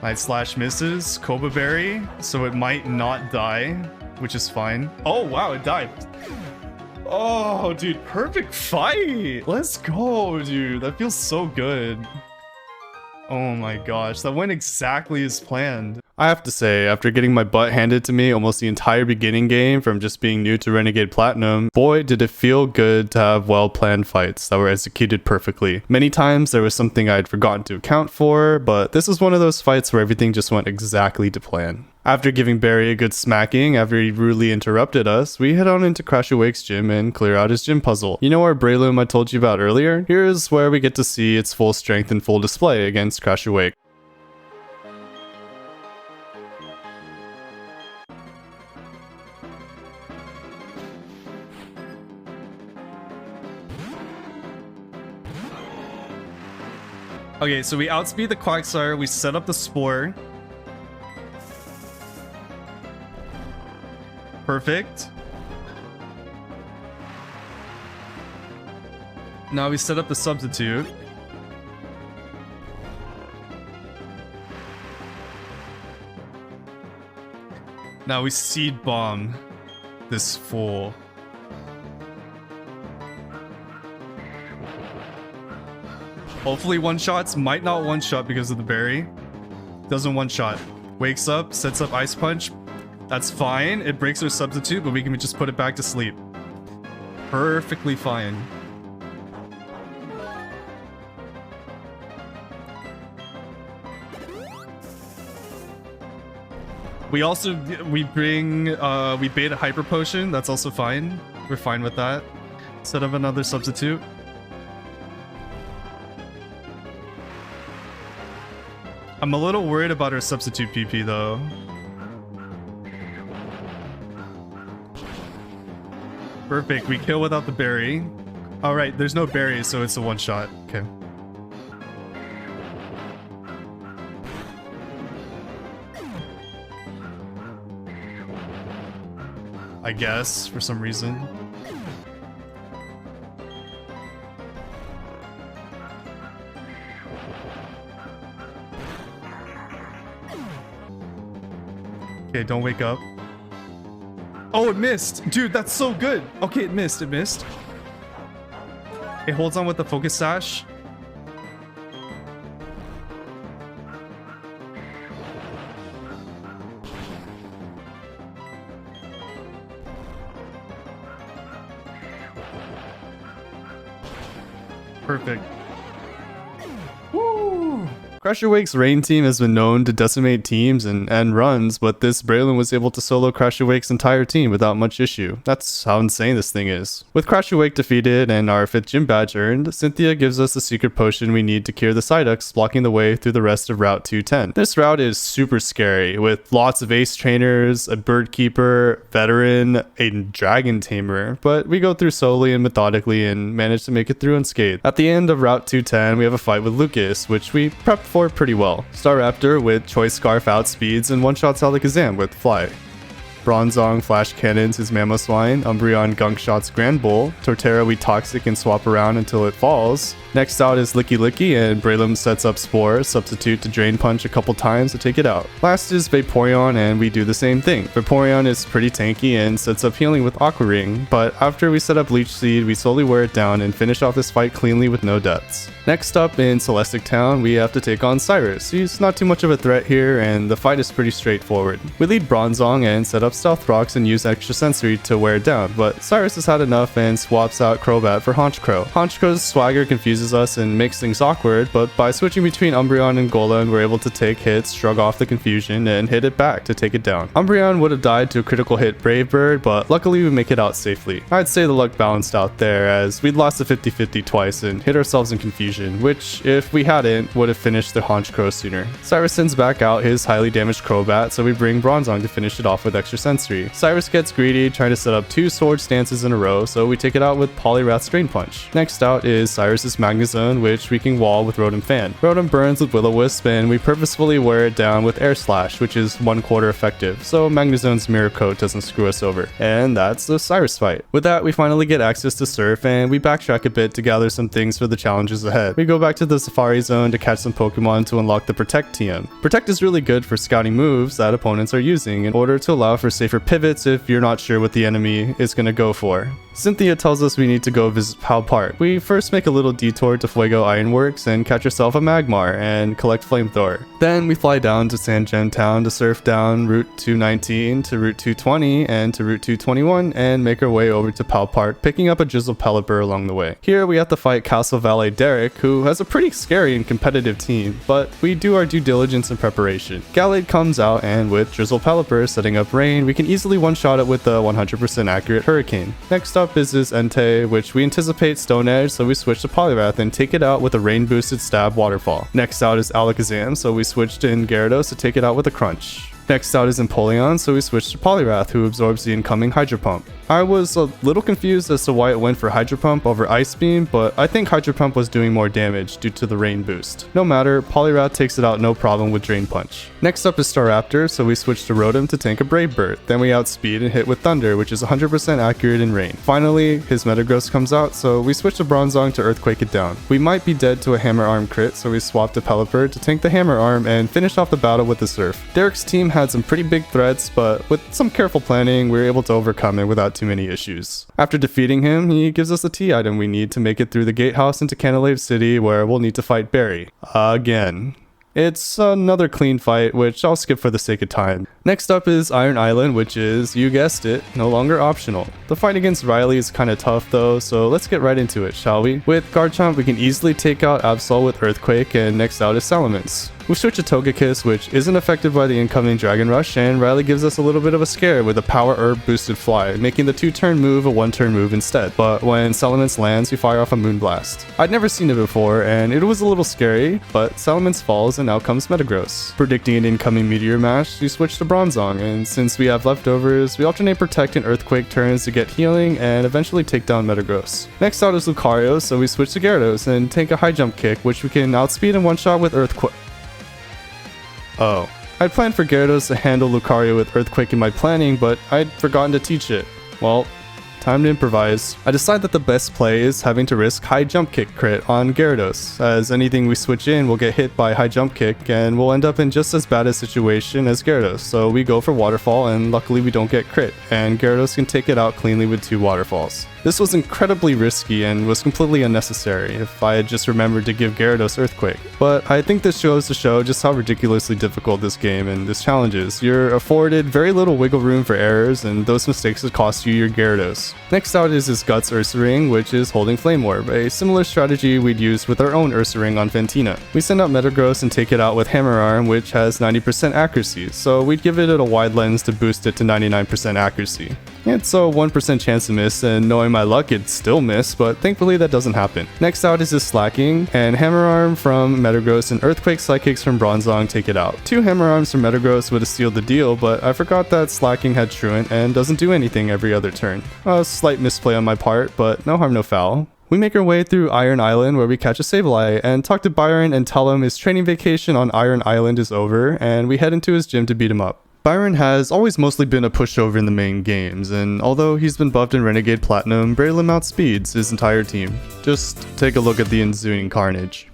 Night Slash misses. Koba Berry, so it might not die, which is fine. Oh wow, it died. Oh, dude, perfect fight. Let's go, dude. That feels so good. Oh my gosh, that went exactly as planned. I have to say, after getting my butt handed to me almost the entire beginning game from just being new to Renegade Platinum, boy did it feel good to have well-planned fights that were executed perfectly. Many times there was something I'd forgotten to account for, but this was one of those fights where everything just went exactly to plan. After giving Barry a good smacking after he rudely interrupted us, we head on into Crash Awake's gym and clear out his gym puzzle. You know our Breloom I told you about earlier? Here's where we get to see its full strength and full display against Crash Awake. Okay, so we outspeed the Quagsire, we set up the Spore. Perfect. Now we set up the Substitute. Now we Seed Bomb this fool. Hopefully one-shots, might not one-shot because of the berry. Doesn't one-shot. Wakes up, sets up Ice Punch. That's fine. It breaks our Substitute, but we can just put it back to sleep. Perfectly fine. We bait a Hyper Potion. That's also fine. We're fine with that. Set up another Substitute. I'm a little worried about our Substitute PP though. Perfect, we kill without the berry. Alright, there's no berry, so it's a one-shot. Okay. I guess, for some reason. Okay, don't wake up. Oh, it missed! Dude, that's so good! Okay, it missed. It holds on with the Focus Sash. Perfect. Woo! Crash Awake's Rain team has been known to decimate teams and end runs, but this Breloom was able to solo Crash Awake's entire team without much issue. That's how insane this thing is. With Crash Awake defeated and our 5th gym badge earned, Cynthia gives us the secret potion we need to cure the Psyducks, blocking the way through the rest of Route 210. This route is super scary, with lots of ace trainers, a bird keeper, veteran, a dragon tamer, but we go through slowly and methodically and manage to make it through unscathed. At the end of Route 210, we have a fight with Lucas, which we prepped for pretty well. Staraptor with Choice Scarf outspeeds and one-shots Alakazam with Fly. Bronzong Flash Cannons his Mamoswine, Umbreon Gunk Shots Grand Bull, Torterra we Toxic and swap around until it falls. Next out is Licky Licky, and Breloom sets up Spore, Substitute to Drain Punch a couple times to take it out. Last is Vaporeon, and we do the same thing. Vaporeon is pretty tanky and sets up healing with Aqua Ring, but after we set up Leech Seed, we slowly wear it down and finish off this fight cleanly with no deaths. Next up in Celestic Town, we have to take on Cyrus. He's not too much of a threat here, and the fight is pretty straightforward. We lead Bronzong and set up Stealth Rocks and use Extra Sensory to wear it down, but Cyrus has had enough and swaps out Crobat for Honchkrow. Honchkrow's swagger confuses us and makes things awkward, but by switching between Umbreon and Golem, we're able to take hits, shrug off the confusion, and hit it back to take it down. Umbreon would have died to a critical hit Brave Bird, but luckily we make it out safely. I'd say the luck balanced out there, as we'd lost the 50-50 twice and hit ourselves in confusion version, which, if we hadn't, would have finished the Haunch Crow sooner. Cyrus sends back out his highly damaged Crobat, so we bring Bronzong to finish it off with extra sensory. Cyrus gets greedy, trying to set up 2 sword stances in a row, so we take it out with Poliwrath's Drain Punch. Next out is Cyrus's Magnezone, which we can wall with Rotom Fan. Rotom burns with Will-O-Wisp, and we purposefully wear it down with Air Slash, which is 1/4 effective, so Magnezone's Mirror Coat doesn't screw us over. And that's the Cyrus fight. With that, we finally get access to Surf, and we backtrack a bit to gather some things for the challenges ahead. We go back to the Safari Zone to catch some Pokemon to unlock the Protect TM. Protect is really good for scouting moves that opponents are using in order to allow for safer pivots if you're not sure what the enemy is going to go for. Cynthia tells us we need to go visit Pal Park. We first make a little detour to Fuego Ironworks and catch yourself a Magmar and collect Flamethrower. Then we fly down to San Gem Town to surf down Route 219 to Route 220 and to Route 221 and make our way over to Pal Park, picking up a Drizzle Pelipper along the way. Here we have to fight Castle Valet Derek, who has a pretty scary and competitive team, but we do our due diligence and preparation. Gallade comes out, and with Drizzle Pelipper setting up rain, we can easily one-shot it with the 100% accurate Hurricane. Next up is this Entei, which we anticipate Stone Edge, so we switch to Poliwrath and take it out with a rain boosted stab Waterfall. Next out is Alakazam, so we switched in Gyarados to take it out with a Crunch. Next out is Empoleon, so we switched to Poliwrath, who absorbs the incoming Hydro Pump. I was a little confused as to why it went for Hydro Pump over Ice Beam, but I think Hydro Pump was doing more damage due to the rain boost. No matter, Poliwrath takes it out no problem with Drain Punch. Next up is Staraptor, so we switch to Rotom to tank a Brave Bird. Then we outspeed and hit with Thunder, which is 100% accurate in rain. Finally, his Metagross comes out, so we switch to Bronzong to Earthquake it down. We might be dead to a Hammer Arm crit, so we swap to Pelipper to tank the Hammer Arm and finish off the battle with the Surf. Derek's team had some pretty big threats, but with some careful planning, we were able to overcome it without too many issues. After defeating him, he gives us the T item we need to make it through the gatehouse into Canalave City, where we'll need to fight Barry. Again. It's another clean fight, which I'll skip for the sake of time. Next up is Iron Island, which is, you guessed it, no longer optional. The fight against Riley is kinda tough though, so let's get right into it, shall we? With Garchomp, we can easily take out Absol with Earthquake, and next out is Salamence. We switch to Togekiss, which isn't affected by the incoming Dragon Rush, and Riley gives us a little bit of a scare with a Power Herb boosted Fly, making the 2-turn move a 1-turn move instead. But when Salamence lands, we fire off a Moonblast. I'd never seen it before, and it was a little scary, but Salamence falls and out comes Metagross. Predicting an incoming Meteor Mash, we switch to Bronzong, and since we have leftovers, we alternate Protect and Earthquake turns to get healing and eventually take down Metagross. Next out is Lucario, so we switch to Gyarados and take a High Jump Kick, which we can outspeed and one-shot with Earthquake. Oh. I'd planned for Gyarados to handle Lucario with Earthquake in my planning, but I'd forgotten to teach it. Well, time to improvise. I decide that the best play is having to risk High Jump Kick crit on Gyarados, as anything we switch in will get hit by High Jump Kick and we'll end up in just as bad a situation as Gyarados, so we go for Waterfall and luckily we don't get crit, and Gyarados can take it out cleanly with 2 Waterfalls. This was incredibly risky and was completely unnecessary if I had just remembered to give Gyarados Earthquake. But I think this shows to show just how ridiculously difficult this game and this challenge is. You're afforded very little wiggle room for errors, and those mistakes could cost you your Gyarados. Next out is his Guts Ursaring, which is holding Flame Orb, a similar strategy we'd used with our own Ursaring on Fantina. We send out Metagross and take it out with Hammer Arm, which has 90% accuracy, so we'd give it a wide lens to boost it to 99% accuracy. It's a 1% chance to miss, and knowing my luck, it'd still miss, but thankfully that doesn't happen. Next out is his Slacking, and Hammer Arm from Metagross and Earthquake Psychics from Bronzong take it out. 2 Hammer Arms from Metagross would have sealed the deal, but I forgot that Slacking had Truant and doesn't do anything every other turn. A slight misplay on my part, but no harm no foul. We make our way through Iron Island, where we catch a Sableye and talk to Byron and tell him his training vacation on Iron Island is over, and we head into his gym to beat him up. Byron has always mostly been a pushover in the main games, and although he's been buffed in Renegade Platinum, Breloom outspeeds his entire team. Just take a look at the ensuing carnage.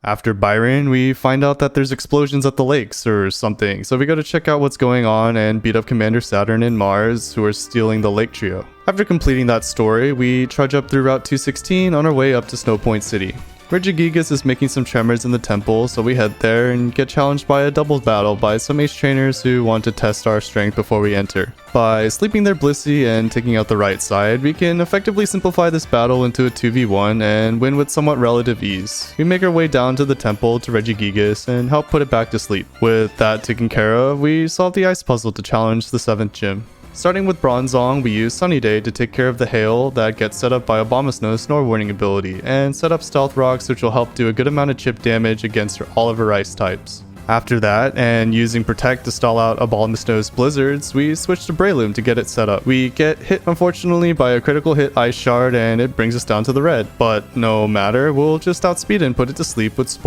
After Byron, we find out that there's explosions at the lakes or something, so we go to check out what's going on and beat up Commander Saturn and Mars, who are stealing the lake trio. After completing that story, we trudge up through Route 216 on our way up to Snow Point City. Regigigas is making some tremors in the temple, so we head there and get challenged by a doubles battle by some ace trainers who want to test our strength before we enter. By sleeping their Blissey and taking out the right side, we can effectively simplify this battle into a 2v1 and win with somewhat relative ease. We make our way down to the temple to Regigigas and help put it back to sleep. With that taken care of, we solve the ice puzzle to challenge the 7th gym. Starting with Bronzong, we use Sunny Day to take care of the hail that gets set up by Abomasnow's Snore Warning ability, and set up Stealth Rocks, which will help do a good amount of chip damage against all of her ice types. After that, and using Protect to stall out Abomasnow's Blizzards, we switch to Breloom to get it set up. We get hit unfortunately by a critical hit Ice Shard and it brings us down to the red, but no matter, we'll just outspeed it and put it to sleep with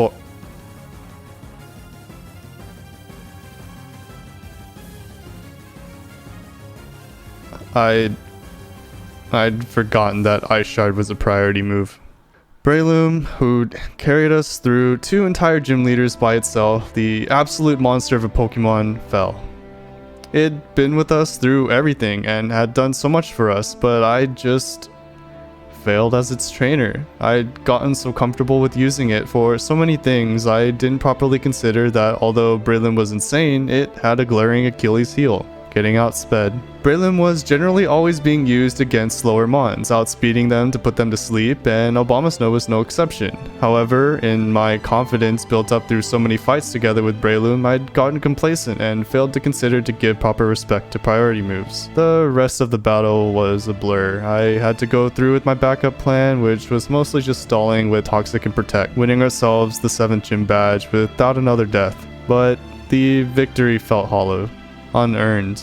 I'd forgotten that Ice Shard was a priority move. Breloom, who carried us through 2 entire gym leaders by itself, the absolute monster of a Pokemon, fell. It'd been with us through everything and had done so much for us, but I just failed as its trainer. I'd gotten so comfortable with using it for so many things, I didn't properly consider that although Breloom was insane, it had a glaring Achilles heel: getting outsped. Breloom was generally always being used against slower mons, outspeeding them to put them to sleep, and Abomasnow was no exception. However, in my confidence built up through so many fights together with Breloom, I'd gotten complacent and failed to consider to give proper respect to priority moves. The rest of the battle was a blur. I had to go through with my backup plan, which was mostly just stalling with Toxic and Protect, winning ourselves the 7th gym badge without another death. But the victory felt hollow, unearned,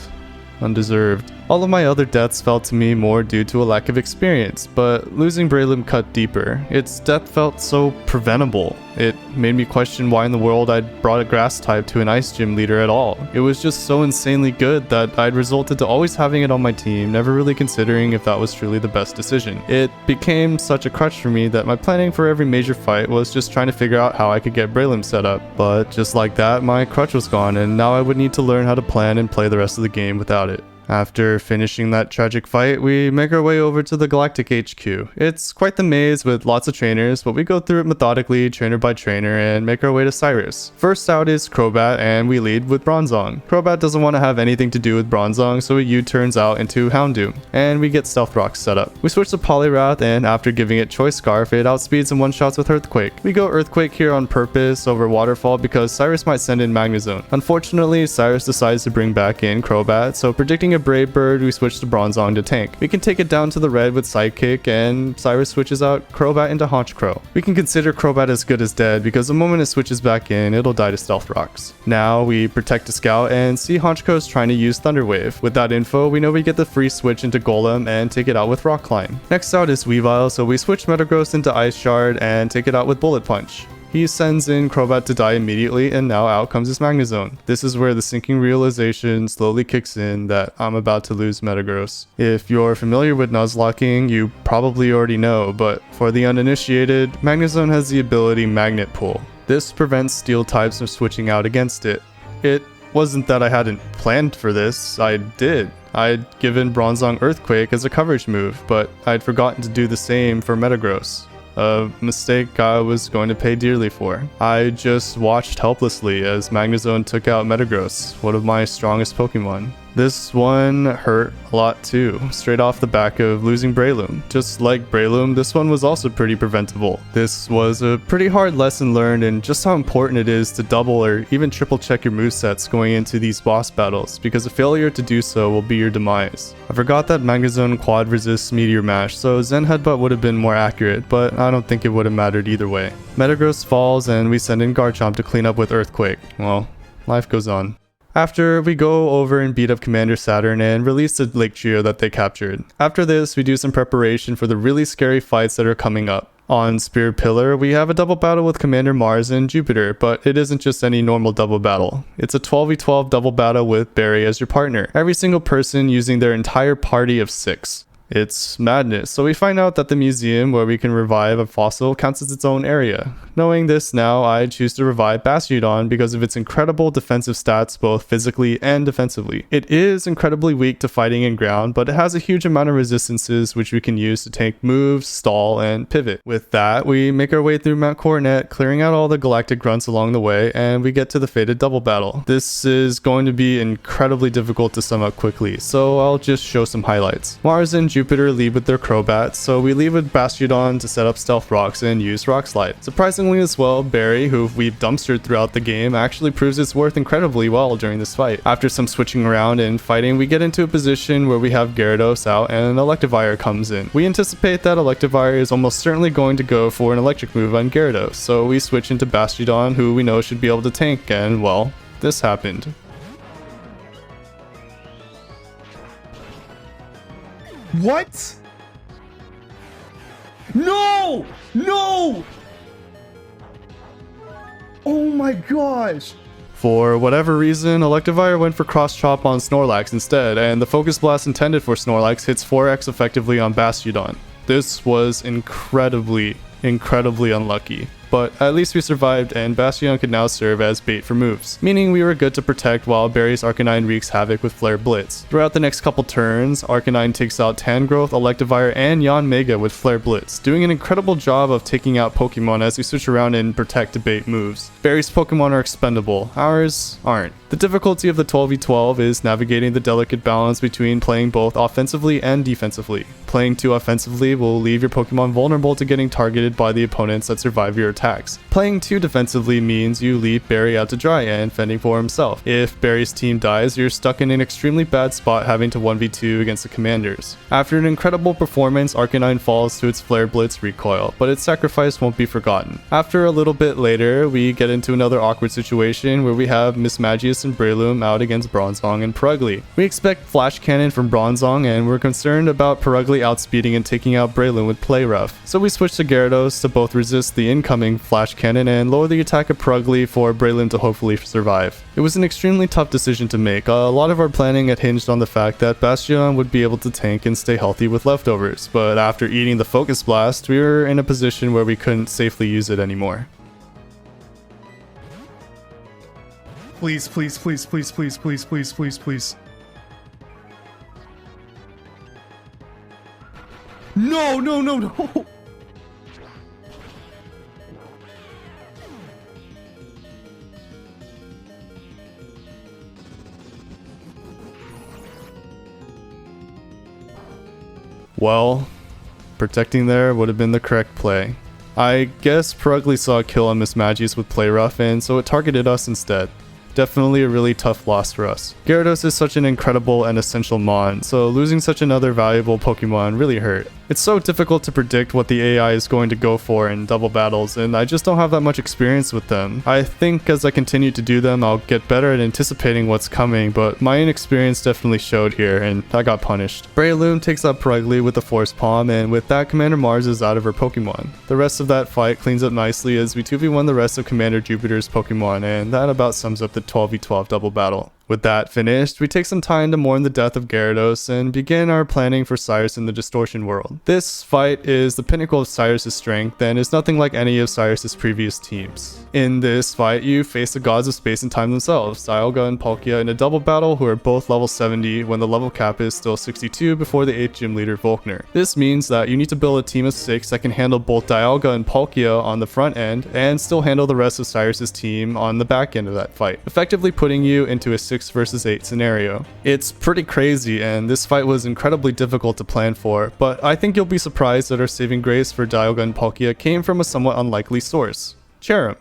undeserved. All of my other deaths felt to me more due to a lack of experience, but losing Breloom cut deeper. Its death felt so preventable. It made me question why in the world I'd brought a grass type to an ice gym leader at all. It was just so insanely good that I'd resulted to always having it on my team, never really considering if that was truly the best decision. It became such a crutch for me that my planning for every major fight was just trying to figure out how I could get Breloom set up. But just like that, my crutch was gone, and now I would need to learn how to plan and play the rest of the game without it. After finishing that tragic fight, we make our way over to the Galactic HQ. It's quite the maze with lots of trainers, but we go through it methodically, trainer by trainer, and make our way to Cyrus. First out is Crobat, and we lead with Bronzong. Crobat doesn't want to have anything to do with Bronzong, so he U-turns out into Houndoom, and we get Stealth Rocks set up. We switch to Poliwrath, and after giving it Choice Scarf, it outspeeds and one-shots with Earthquake. We go Earthquake here on purpose over Waterfall because Cyrus might send in Magnezone. Unfortunately, Cyrus decides to bring back in Crobat, so predicting a Brave Bird, we switch to Bronzong to tank. We can take it down to the red with Sidekick, and Cyrus switches out Crobat into Honchkrow. We can consider Crobat as good as dead because the moment it switches back in, it'll die to Stealth Rocks. Now we protect a Scout and see Honchkrow's trying to use Thunder Wave. With that info, we know we get the free switch into Golem and take it out with Rock Climb. Next out is Weavile, so we switch Metagross into Ice Shard and take it out with Bullet Punch. He sends in Crobat to die immediately, and now out comes his Magnezone. This is where the sinking realization slowly kicks in that I'm about to lose Metagross. If you're familiar with Nuzlocking, you probably already know, but for the uninitiated, Magnezone has the ability Magnet Pull. This prevents Steel types from switching out against it. It wasn't that I hadn't planned for this, I did. I'd given Bronzong Earthquake as a coverage move, but I'd forgotten to do the same for Metagross. A mistake I was going to pay dearly for. I just watched helplessly as Magnezone took out Metagross, one of my strongest Pokemon. This one hurt a lot too, straight off the back of losing Breloom. Just like Breloom, this one was also pretty preventable. This was a pretty hard lesson learned in just how important it is to double or even triple check your movesets going into these boss battles, because a failure to do so will be your demise. I forgot that Magnezone quad resists Meteor Mash, so Zen Headbutt would have been more accurate, but I don't think it would have mattered either way. Metagross falls and we send in Garchomp to clean up with Earthquake. Well, life goes on. After, we go over and beat up Commander Saturn and release the Lake Trio that they captured. After this, we do some preparation for the really scary fights that are coming up. On Spirit Pillar, we have a double battle with Commander Mars and Jupiter, but it isn't just any normal double battle. It's a 12v12 double battle with Barry as your partner, every single person using their entire party of 6. It's madness. So we find out that the museum where we can revive a fossil counts as its own area. Knowing this now, I choose to revive Bastiodon because of its incredible defensive stats both physically and defensively. It is incredibly weak to fighting in ground, but it has a huge amount of resistances which we can use to tank moves, stall, and pivot. With that, we make our way through Mount Coronet, clearing out all the galactic grunts along the way, and we get to the fated double battle. This is going to be incredibly difficult to sum up quickly, so I'll just show some highlights. Mars and Jupiter lead with their Crobats, so we lead with Bastiodon to set up Stealth Rocks and use Rock Slide. Surprisingly as well, Barry, who we've dumpstered throughout the game, actually proves its worth incredibly well during this fight. After some switching around and fighting, we get into a position where we have Gyarados out and Electivire comes in. We anticipate that Electivire is almost certainly going to go for an electric move on Gyarados, so we switch into Bastiodon, who we know should be able to tank, and well, this happened. What? No! No! Oh my gosh! For whatever reason, Electivire went for Cross Chop on Snorlax instead, and the Focus Blast intended for Snorlax hits 4x effectively on Bastiodon. This was incredibly unlucky. But at least we survived, and Bastiodon could now serve as bait for moves, meaning we were good to protect while Barry's Arcanine wreaks havoc with Flare Blitz. Throughout the next couple turns, Arcanine takes out Tangrowth, Electivire, and Yanmega with Flare Blitz, doing an incredible job of taking out Pokemon as we switch around and protect to bait moves. Barry's Pokemon are expendable, ours aren't. The difficulty of the 12v12 is navigating the delicate balance between playing both offensively and defensively. Playing too offensively will leave your Pokemon vulnerable to getting targeted by the opponents that survive your attacks. Playing too defensively means you leave Barry out to dry and fending for himself. If Barry's team dies, you're stuck in an extremely bad spot having to 1v2 against the commanders. After an incredible performance, Arcanine falls to its Flare Blitz recoil, but its sacrifice won't be forgotten. After a little bit later, we get into another awkward situation where we have Mismagius and Breloom out against Bronzong and Purugly. We expect Flash Cannon from Bronzong, and we're concerned about Purugly outspeeding and taking out Breloom with Play Rough. So we switch to Gyarados to both resist the incoming Flash Cannon and lower the attack of Purugly for Breloom to hopefully survive. It was an extremely tough decision to make. A lot of our planning had hinged on the fact that Bastiodon would be able to tank and stay healthy with leftovers, but after eating the Focus Blast, we were in a position where we couldn't safely use it anymore. Please, please, please, please, please, please, please, please, please. No, no, no, no! Well, protecting there would have been the correct play. I guess Purugly saw a kill on Mismagius with Play Rough, and so it targeted us instead. Definitely a really tough loss for us. Gyarados is such an incredible and essential mon, so losing such another valuable Pokemon really hurt. It's so difficult to predict what the AI is going to go for in double battles, and I just don't have that much experience with them. I think as I continue to do them, I'll get better at anticipating what's coming, but my inexperience definitely showed here, and I got punished. Breloom takes out Purugly with a Force Palm, and with that, Commander Mars is out of her Pokemon. The rest of that fight cleans up nicely as we 2v1 the rest of Commander Jupiter's Pokemon, and that about sums up the 12v12 double battle. With that finished, we take some time to mourn the death of Gyarados and begin our planning for Cyrus in the Distortion world. This fight is the pinnacle of Cyrus's strength and is nothing like any of Cyrus's previous teams. In this fight, you face the gods of space and time themselves, Dialga and Palkia, in a double battle who are both level 70 when the level cap is still 62 before the 8th gym leader Volkner. This means that you need to build a team of 6 that can handle both Dialga and Palkia on the front end and still handle the rest of Cyrus's team on the back end of that fight, effectively putting you into a 6 versus 8 scenario. It's pretty crazy, and this fight was incredibly difficult to plan for, but I think you'll be surprised that our saving grace for Dialga and Palkia came from a somewhat unlikely source. Cherrim.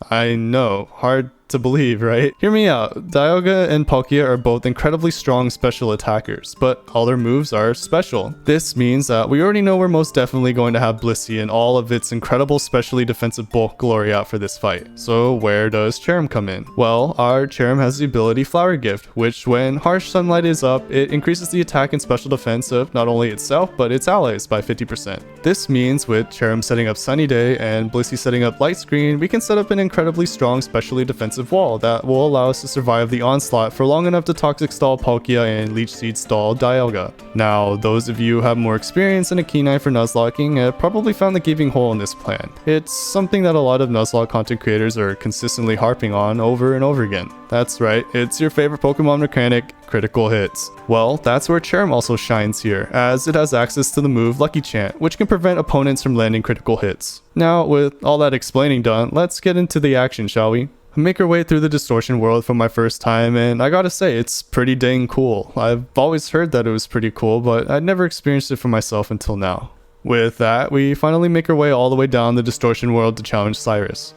I know, hard to believe, right? Hear me out. Dialga and Palkia are both incredibly strong special attackers, but all their moves are special. This means that we already know we're most definitely going to have Blissey and all of its incredible specially defensive bulk glory out for this fight. So where does Cherrim come in? Well, our Cherrim has the ability Flower Gift, which when Harsh Sunlight is up, it increases the attack and special defense of not only itself, but its allies by 50%. This means with Cherrim setting up Sunny Day and Blissey setting up Light Screen, we can set up an incredibly strong specially defensive defensive wall that will allow us to survive the onslaught for long enough to Toxic stall Palkia and Leech Seed stall Dialga. Now, those of you who have more experience and a keen eye for Nuzlocking have probably found the gaping hole in this plan. It's something that a lot of Nuzlocke content creators are consistently harping on over and over again. That's right, it's your favorite Pokemon mechanic, critical hits. Well, that's where Cherrim also shines here, as it has access to the move Lucky Chant, which can prevent opponents from landing critical hits. Now, with all that explaining done, let's get into the action, shall we? Make our way through the Distortion world for my first time, and I gotta say, it's pretty dang cool. I've always heard that it was pretty cool, but I'd never experienced it for myself until now. With that, we finally make our way all the way down the Distortion world to challenge Cyrus.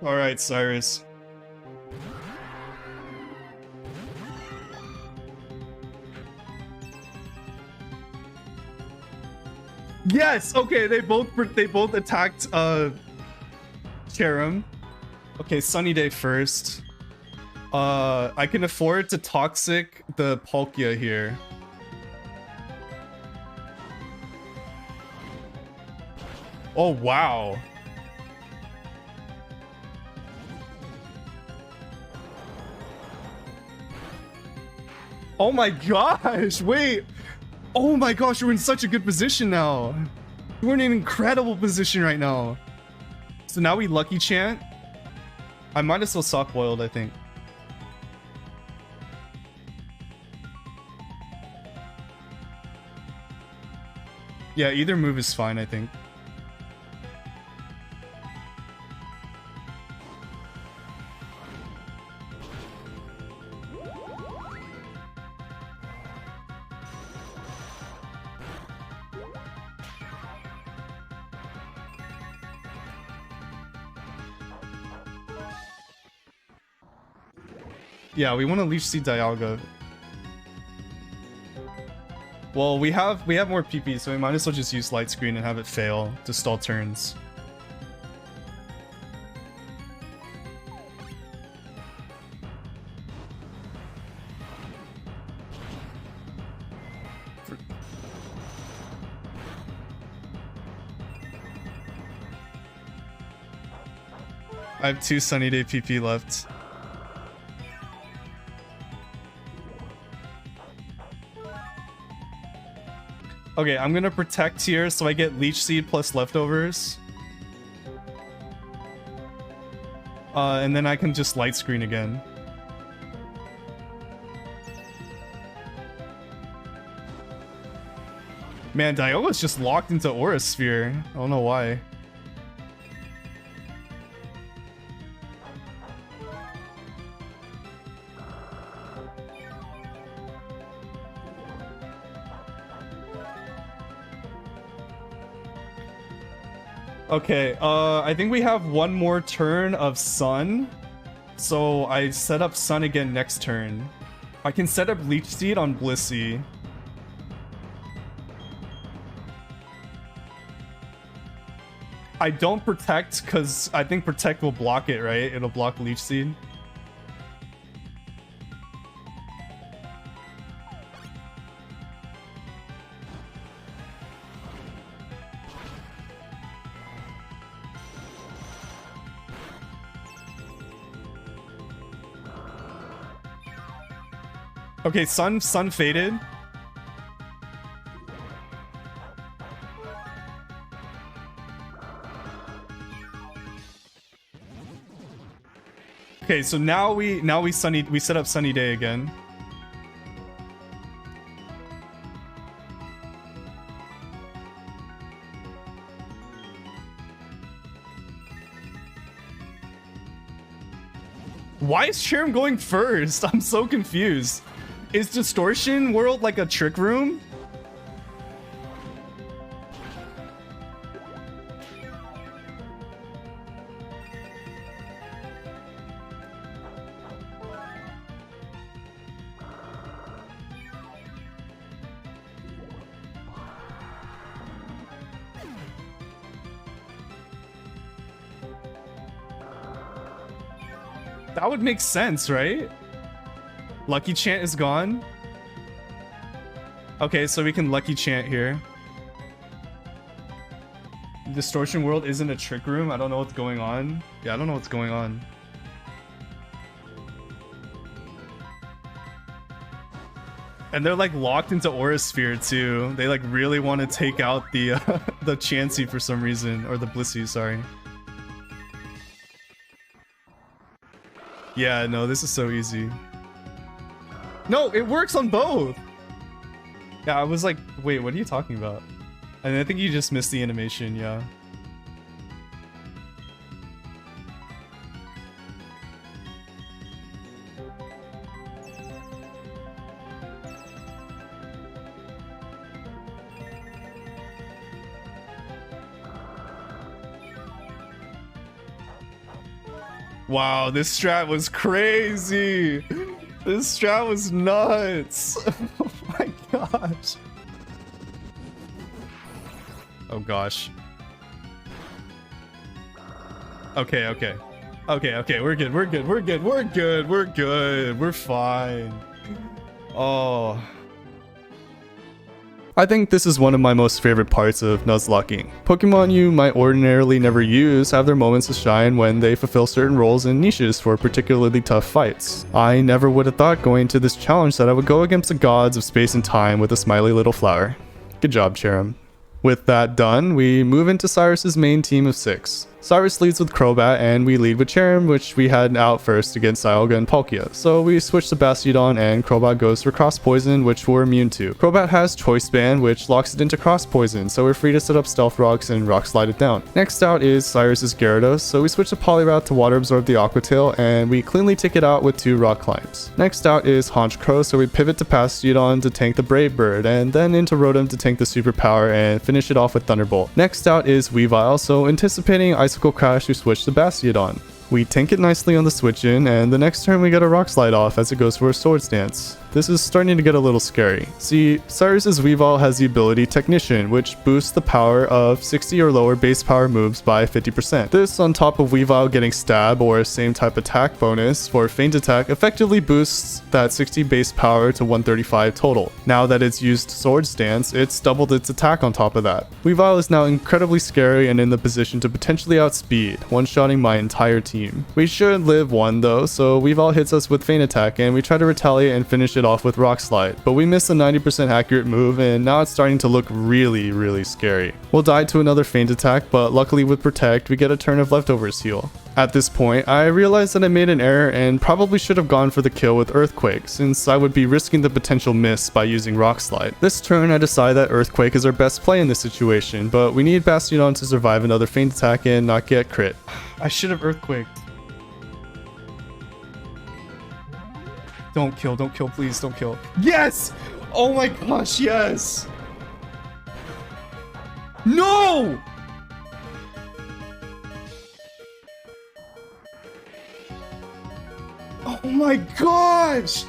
Alright, Cyrus. Yes! Okay, they both attacked Cherrim. Okay, Sunny Day first. I can afford to Toxic the Palkia here. Oh, wow. Oh my gosh, wait. Oh my gosh, we're in such a good position now. We're in an incredible position right now. So now we Lucky Chant. I might as well Soft Boiled, I think. Yeah, either move is fine, I think. Yeah, we want to Leech Seed Dialga. Well, we have more PP, so we might as well just use Light Screen and have it fail to stall turns. I have 2 Sunny Day PP left. Okay, I'm gonna protect here so I get Leech Seed plus leftovers. And then I can just Light Screen again. Man, Dialga's just locked into Aura Sphere. I don't know why. Okay, I think we have one more turn of Sun. So I set up Sun again next turn. I can set up Leech Seed on Blissey. I don't Protect because I think Protect will block it, right? It'll block Leech Seed. Okay, Sun faded. Okay, so now we set up Sunny Day again. Why is Cherrim going first? I'm so confused. Is Distortion World like a trick room? That would make sense, right? Lucky Chant is gone. Okay, so we can Lucky Chant here. Distortion World isn't a trick room. I don't know what's going on. Yeah, I don't know what's going on. And they're like locked into Aura Sphere too. They like really want to take out the the Chansey for some reason, or the Blissey, sorry. Yeah, no, this is so easy. No, it works on both. Yeah, I was like, wait, what are you talking about? And I think you just missed the animation, yeah. Wow, this strat was crazy. This strat was nuts. Oh my gosh. Oh gosh. Okay, okay. Okay, okay, we're good, we're good, we're good, we're good, we're good, we're fine. Oh. I think this is one of my most favorite parts of Nuzlocking. Pokemon you might ordinarily never use have their moments to shine when they fulfill certain roles and niches for particularly tough fights. I never would have thought going into this challenge that I would go against the gods of space and time with a smiley little flower. Good job, Cherim. With that done, we move into Cyrus's main team of 6. Cyrus leads with Crobat, and we lead with Cherim, which we had out first against Dialga and Palkia. So we switch to Bastiodon, and Crobat goes for Cross Poison, which we're immune to. Crobat has Choice Band, which locks it into Cross Poison, so we're free to set up Stealth Rocks and Rock Slide it down. Next out is Cyrus's Gyarados, so we switch to Poliwrath to Water Absorb the Aqua Tail, and we cleanly take it out with 2 Rock Climbs. Next out is Honchkrow, so we pivot to Bastiodon to tank the Brave Bird, and then into Rotom to tank the Superpower and finish it off with Thunderbolt. Next out is Weavile, so anticipating Icicle Crash, we switch to Bastiodon. We tank it nicely on the switch in, and the next turn we get a Rock Slide off as it goes for a Swords Dance. This is starting to get a little scary. See, Cyrus's Weavile has the ability Technician, which boosts the power of 60 or lower base power moves by 50%. This, on top of Weavile getting Stab or same type attack bonus for Feint Attack, effectively boosts that 60 base power to 135 total. Now that it's used Swords Dance, it's doubled its attack on top of that. Weavile is now incredibly scary and in the position to potentially outspeed, one-shotting my entire team. We should live 1 though, so Weavile hits us with Feint Attack and we try to retaliate and finish it off with Rock Slide, but we miss a 90% accurate move and now it's starting to look really scary. We'll die to another Feint Attack, but luckily with Protect we get a turn of Leftovers heal. At this point, I realized that I made an error and probably should have gone for the kill with Earthquake, since I would be risking the potential miss by using Rock Slide. This turn I decide that Earthquake is our best play in this situation, but we need Bastiodon to survive another Feint Attack and not get crit. I should have Earthquaked. Don't kill, please, don't kill. Yes! Oh my gosh, yes! No! Oh my gosh!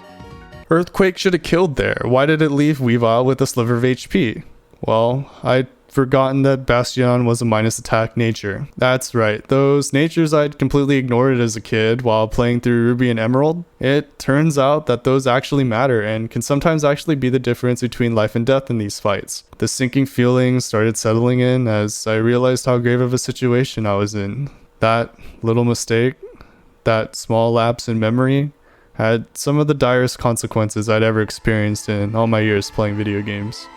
Earthquake should have killed there. Why did it leave Weavile with a sliver of HP? Well, I'd forgotten that Bastion was a minus attack nature. That's right, those natures I'd completely ignored as a kid while playing through Ruby and Emerald. It turns out that those actually matter and can sometimes actually be the difference between life and death in these fights. The sinking feelings started settling in as I realized how grave of a situation I was in. That little mistake, that small lapse in memory, had some of the direst consequences I'd ever experienced in all my years playing video games.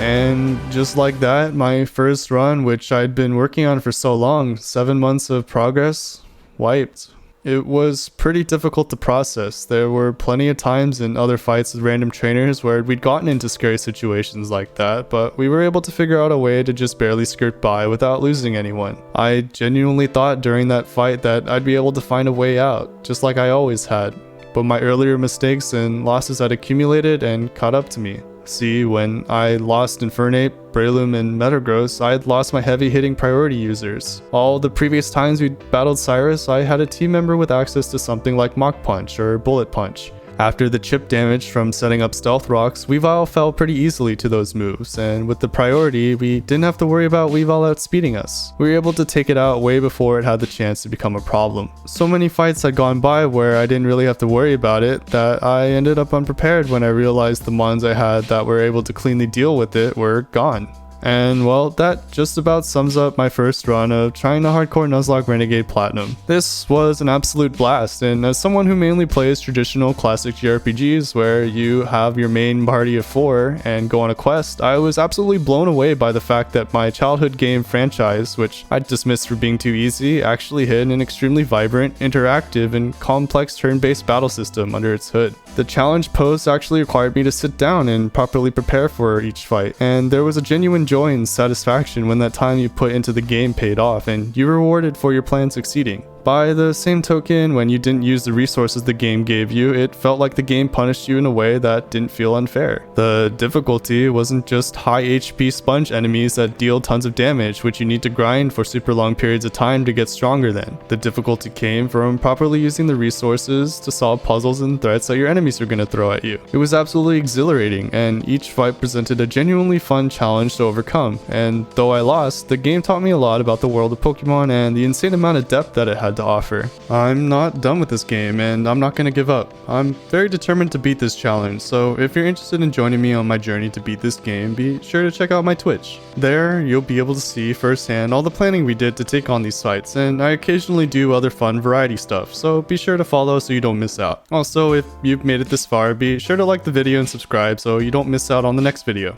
And just like that, my first run, which I'd been working on for so long, 7 months of progress, wiped. It was pretty difficult to process. There were plenty of times in other fights with random trainers where we'd gotten into scary situations like that, but we were able to figure out a way to just barely skirt by without losing anyone. I genuinely thought during that fight that I'd be able to find a way out, just like I always had. But my earlier mistakes and losses had accumulated and caught up to me. See, when I lost Infernape, Breloom, and Metagross, I had lost my heavy-hitting priority users. All the previous times we battled Cyrus, I had a team member with access to something like Mach Punch or Bullet Punch. After the chip damage from setting up Stealth Rocks, Weavile fell pretty easily to those moves, and with the priority, we didn't have to worry about Weavile outspeeding us. We were able to take it out way before it had the chance to become a problem. So many fights had gone by where I didn't really have to worry about it that I ended up unprepared when I realized the mons I had that were able to cleanly deal with it were gone. And well, that just about sums up my first run of trying to hardcore Nuzlocke Renegade Platinum. This was an absolute blast, and as someone who mainly plays traditional classic JRPGs where you have your main party of 4 and go on a quest, I was absolutely blown away by the fact that my childhood game franchise, which I dismissed for being too easy, actually hid an extremely vibrant, interactive, and complex turn-based battle system under its hood. The challenge posed actually required me to sit down and properly prepare for each fight, and there was a genuine joy and satisfaction when that time you put into the game paid off and you were rewarded for your plan succeeding. By the same token, when you didn't use the resources the game gave you, it felt like the game punished you in a way that didn't feel unfair. The difficulty wasn't just high HP sponge enemies that deal tons of damage, which you need to grind for super long periods of time to get stronger than. The difficulty came from properly using the resources to solve puzzles and threats that your enemies were going to throw at you. It was absolutely exhilarating, and each fight presented a genuinely fun challenge to overcome, and though I lost, the game taught me a lot about the world of Pokemon and the insane amount of depth that it had to offer. I'm not done with this game, and I'm not going to give up. I'm very determined to beat this challenge, so if you're interested in joining me on my journey to beat this game, be sure to check out my Twitch. There, you'll be able to see firsthand all the planning we did to take on these fights, and I occasionally do other fun variety stuff, so be sure to follow so you don't miss out. Also, if you've made it this far, be sure to like the video and subscribe so you don't miss out on the next video.